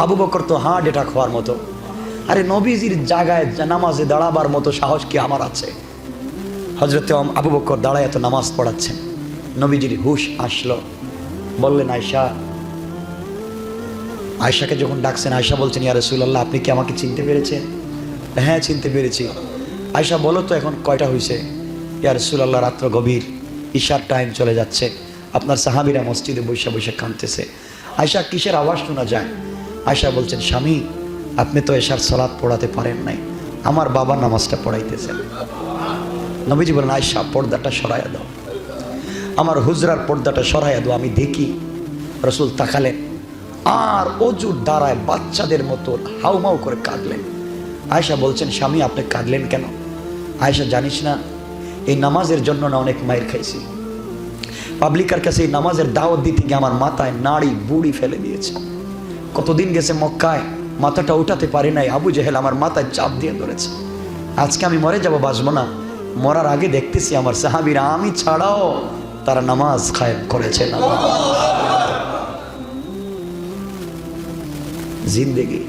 আবু বকর তো হার্ট অ্যাটাক হওয়ার মতো, আরে নবীজির জায়গায় নামাজে দাঁড়াবার মতো সাহস কি আমার আছে? হযরত আবু বকর দাঁড়ায় এত নামাজ পড়াচ্ছেন, নবীজির হুশ আসলো, বললেন আয়েশাকে যখন ডাকছেন, আয়েশা বলছেন ইয়া রাসূলুল্লাহ আপনি কি আমাকে চিনতে পেরেছেন? হ্যাঁ চিনতে পেরেছি। আয়েশা বলো তো এখন কয়টা হয়েছে? ইয়া রাসূলুল্লাহ রাত্র গভীর, ঈশার টাইম চলে যাচ্ছে, আপনার সাহাবীরা মসজিদে বসে বসে কাঁদতেছে। আয়েশা কিসের আওয়াজ শোনা যায়? আয়েশা বলছেন স্বামী আপনি তো এশার সালাত পড়াতে পারেন নাই, আমার বাবা নামাজটা পড়াইতেছেন। নবীজি বলেন আয়েশা পর্দাটা সরাইয়া দাও, আমার হুজরার পর্দাটা সরাইয়া দাও, আমি দেখি। রাসূল তাকালেন আর অজুর দ্বারায় বাচ্চাদের মতো হাউমাউ করে কাঁদলেন। আয়েশা বলছেন স্বামী আপনি কাঁদলেন কেন? আয়েশা জানিস না এই নামাজের জন্য না অনেক মায়ের খাইছি, পাবলিকের কাছে এই নামাজের দাওয়াত দিতে গিয়ে আমার মাথায় নাড়ি বুড়ি ফেলে দিয়েছে। কতদিন গেছে মক্কায়, মাথাটা উঠাতে পারি নাই, আবু জেহেল আমার মাথায় চাপ দিয়ে ধরেছে। আজকে আমি মরে যাব, বাঁচবো না, মরার আগে দেখতেছি আমার সাহাবীরা আমি ছাড়াও তারা নামাজ কায়েম করেছে। জিন্দেগি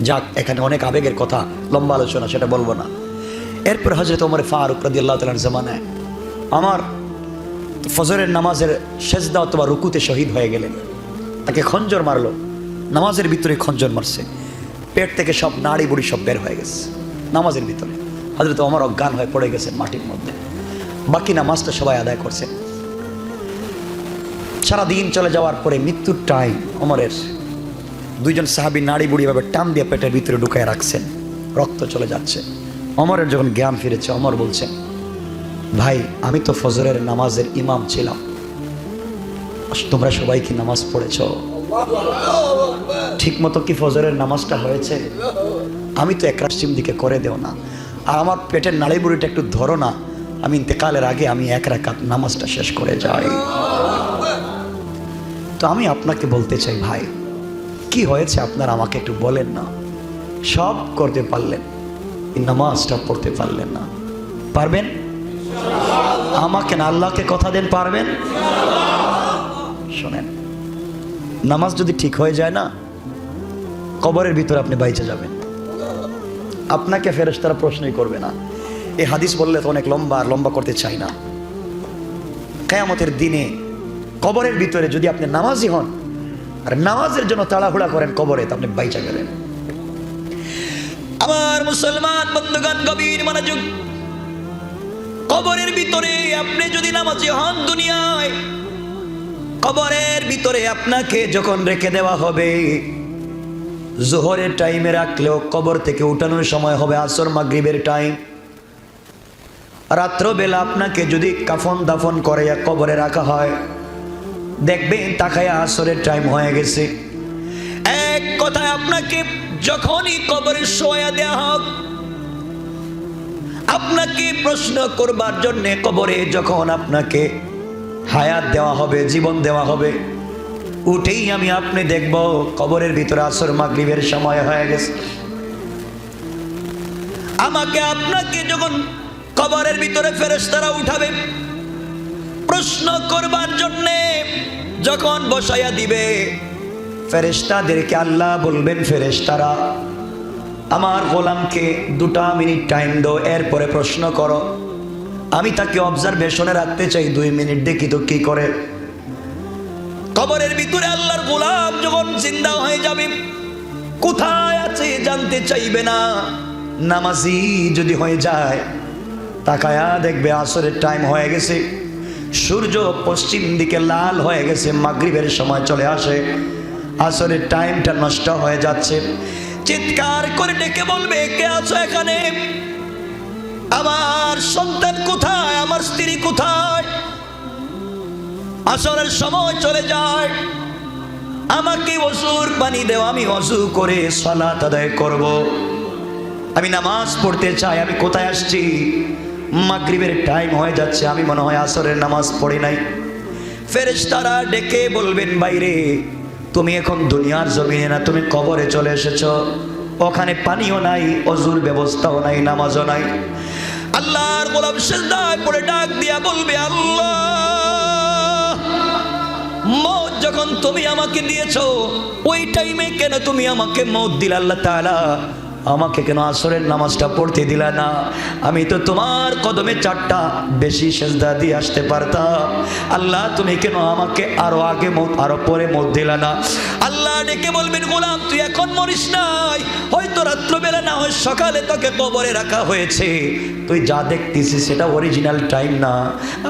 যাক, এখানে অনেক আবেগের কথা, লম্বা আলোচনা, সেটা বলবো না। এরপর হযরত ওমর ফারুক রাদিয়াল্লাহু তাআলার জামানায় আমার ফজরের নামাজের সেজদা অথবা রুকুতে শহীদ হয়ে গেলেন, তাকে খঞ্জর মারলো, নামাজের ভিতরে খঞ্জর মারছে, পেট থেকে সব নাড়ি বুড়ি সব বের হয়ে গেছে নামাজের ভিতরে। হযরত ওমর অজ্ঞান হয়ে পড়ে গেছেন মাটির মধ্যে। বাকি নামাজটা সবাই আদায় করছে। সারাদিন চলে যাওয়ার পরে মৃত্যুর টাইম, ওমরের দুইজন সাহাবী নাড়ি বুড়ি ভাবে টান দিয়ে পেটের ভিতরে ঢুকায় রাখছেন, রক্ত চলে যাচ্ছে। ওমরের যখন জ্ঞান ফিরেছে, ওমর বলছেন ভাই আমি তো ফজরের নামাজের ইমাম ছিলাম, তোমরা সবাই কি নামাজ পড়েছ? ঠিক মতো কি ফজরের নামাজটা হয়েছে? আমি তো এক রাশিম দিকে করে দেও না, আর আমার পেটের নাড়ি বুড়িটা একটু ধরো না, আমি ইন্তেকালের আগে আমি এক রাকাত নামাজটা শেষ করে যাই। তো আমি আপনাকে বলতে চাই ভাই, কি হয়েছে আপনার আমাকে একটু বলেন না। সব করতে পারলেন, এই নামাজটা পড়তে পারলেন না। পারবেন? আমাকে না, আল্লাহকে কথা দেন পারবেন? শোনেন, নামাজ যদি ঠিক হয়ে যায় না, কবরের ভিতরে আপনি বাইচে যাবেন, আপনাকে ফেরেশতারা প্রশ্নই করবে না। এই হাদিস বললে তো অনেক লম্বা, আর লম্বা করতে চাই না। কিয়ামতের দিনে কবরের ভিতরে যদি আপনি নামাজি হন আর নামাজের জন্য তাড়াহুড়া করেন কবরে, তো আপনি বাইচা গেলেন। আমার মুসলমান বন্ধুগণ, গভীর মনোযোগ। কবরের ভিতরে আপনি যদি নামাজি হন দুনিয়ায়, কবরের ভিতরে আপনাকে যখন রেখে দেওয়া হবে, জোহরের টাইমে রাখলেও কবর থেকে উঠানোর সময় হবে আসর মাগরিবের টাইম। রাত্রবেলা আপনাকে যদি কাফন দাফন করে কবরে রাখা হয়, দেখবেন তাকায়া আসরের টাইম হয়ে গেছে। এক কথায় আপনাকে যখনই কবরে শোয়া দেয়া হোক, আপনাকে প্রশ্ন করবার জন্য কবরে যখন আপনাকে হায়াত দেওয়া হবে, জীবন দেওয়া হবে, উঠেই আমি আপনি দেখব কবরের ভিতরে আসর মাগরিবের সময় হয়ে গেছে। আমাকে আপনাকে যখন কবরের ভিতরে ফেরেশতারা উঠাবে প্রশ্ন করবার জন্যে, যখন বসাইয়া দিবে, ফেরেশতাদেরকে আল্লাহ বলবেন, ফেরেশতারা আমার গোলামকে 2 মিনিট টাইম দাও, এরপরে প্রশ্ন করো। আমি তাকে অবজারভেশনে রাখতে চাই 2 মিনিট, দেখি তো কি করে। কবরের ভিতরে আল্লাহর গোলাম যখন জিন্দা হয়ে যাবে, কোথায় আছে জানতে চাইবে না। নামাজি যদি হয়ে যায়, তাকায়া দেখবে আসরের টাইম হয়ে গেছে, সূর্য পশ্চিম দিকে লাল হয়ে গেছে, মাগরিবের সময় চলে আসে, আসরের টাইমটা নষ্ট হয়ে যাচ্ছে। চিৎকার করে ডেকে বলবে, কে আছো এখানে? আমার সন্তান কোথায়? আমার স্ত্রী কোথায়? আসরের সময় চলে যায়, আমাকে ওযুর পানি দেও, আমি ওযু করে সালাত আদায় করব, আমি নামাজ পড়তে চাই। আমি কোথায় আসছি? মাগরিবের টাইম হয়ে যাচ্ছে, আমি মনে হয় আসরের নামাজ পড়ি নাই। ফেরেশতারা ডেকে বলবেন, বাইরে তুমি এখন দুনিয়ার জমিনে না, তুমি কবরে চলে এসেছো। ওখানে পানিও নাই, ওযুর ব্যবস্থাও নাই, নামাজও নাই। আল্লাহর গোলাম সিজদায় পড়ে ডাক দিয়া বলবে, আল্লাহ, মওত যখন তুমি আমাকে দিয়েছো, ওই টাইমে কেন তুমি আমাকে মওত দিলে? আল্লাহ তাআলা, আমাকে কেন আসরের নামাজটা পড়তে দিলা না? আমি তো তোমার কদমে 4টা বেশি সেজদা দিয়ে আসতে পারতাম। আল্লাহ, তুমি কেন আমাকে আরো আগে মওত, আরো পরে মওত দিলা না? আল্লাহ ডেকে বলবেন, গোলাম তুই এখন মরিস নাই, হয়তো রাত্রবেলা না হয় সকালে তোকে কবরে রাখা হয়েছে, তুই যা দেখতেছিস সেটা অরিজিনাল টাইম না।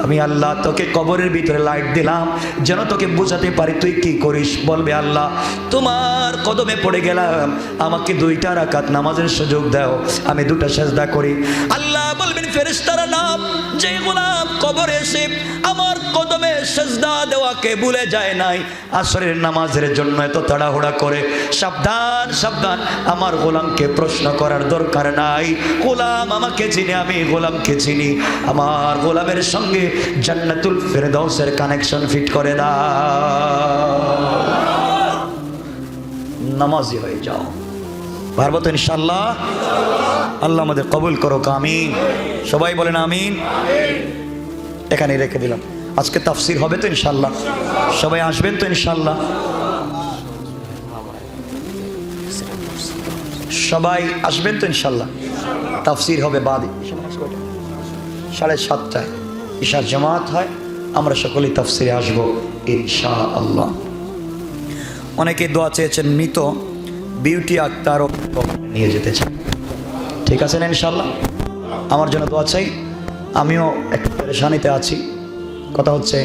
আমি আল্লাহ তোকে কবরের ভিতরে লাইট দিলাম যেন তোকে বোঝাতে পারি তুই কি করিস। বলবে, আল্লাহ তোমার কদমে পড়ে গেলাম, আমাকে 2টা রাকাত নামাজের সুযোগ দাও, আমি 2টা সেজদা করি। আল্লাহ বলবেন, ফেরেশতারা নাম, যে গোলাম কবরে এসে আমার কদমে সেজদা দেওয়াকে ভুলে যায় নাই, আসরের নামাজের জন্য এত তাড়াহুড়া করে, সাবধান সাবধান, আমার গোলামকে প্রশ্ন করার দরকার নাই। গোলাম আমাকে চিনি, আমি গোলামকে চিনি, আমার গোলামের সঙ্গে জান্নাতুল ফেরদাউসের কানেকশন ফিট করে দাও, নামাজি হয়ে যাও। পারবো তো ইনশাআল্লাহ? আল্লাহ আমাদের কবুল করো, আমিন। সবাই বলেন আমিন। এখানেই রেখে দিলাম। আজকে তাফসীর হবে তো ইনশাআল্লাহ? সবাই আসবেন তো ইনশাআল্লাহ? সবাই আসবেন তো ইনশাআল্লাহ? তাফসীর হবে বাদে 7:30টায় ইশার জামাত হয়, আমরা সকলেই তাফসীরে আসবো ইনশাআল্লাহ। অনেকে দোয়া চেয়েছেন, মৃত বিউটি আক্তারও নিয়ে যেতে চান, ঠিক আছে না ইনশাআল্লাহ? আমার জন্য দোয়া চাই, আমিও একটু পেরেশানিতে আছি। কথা হচ্ছে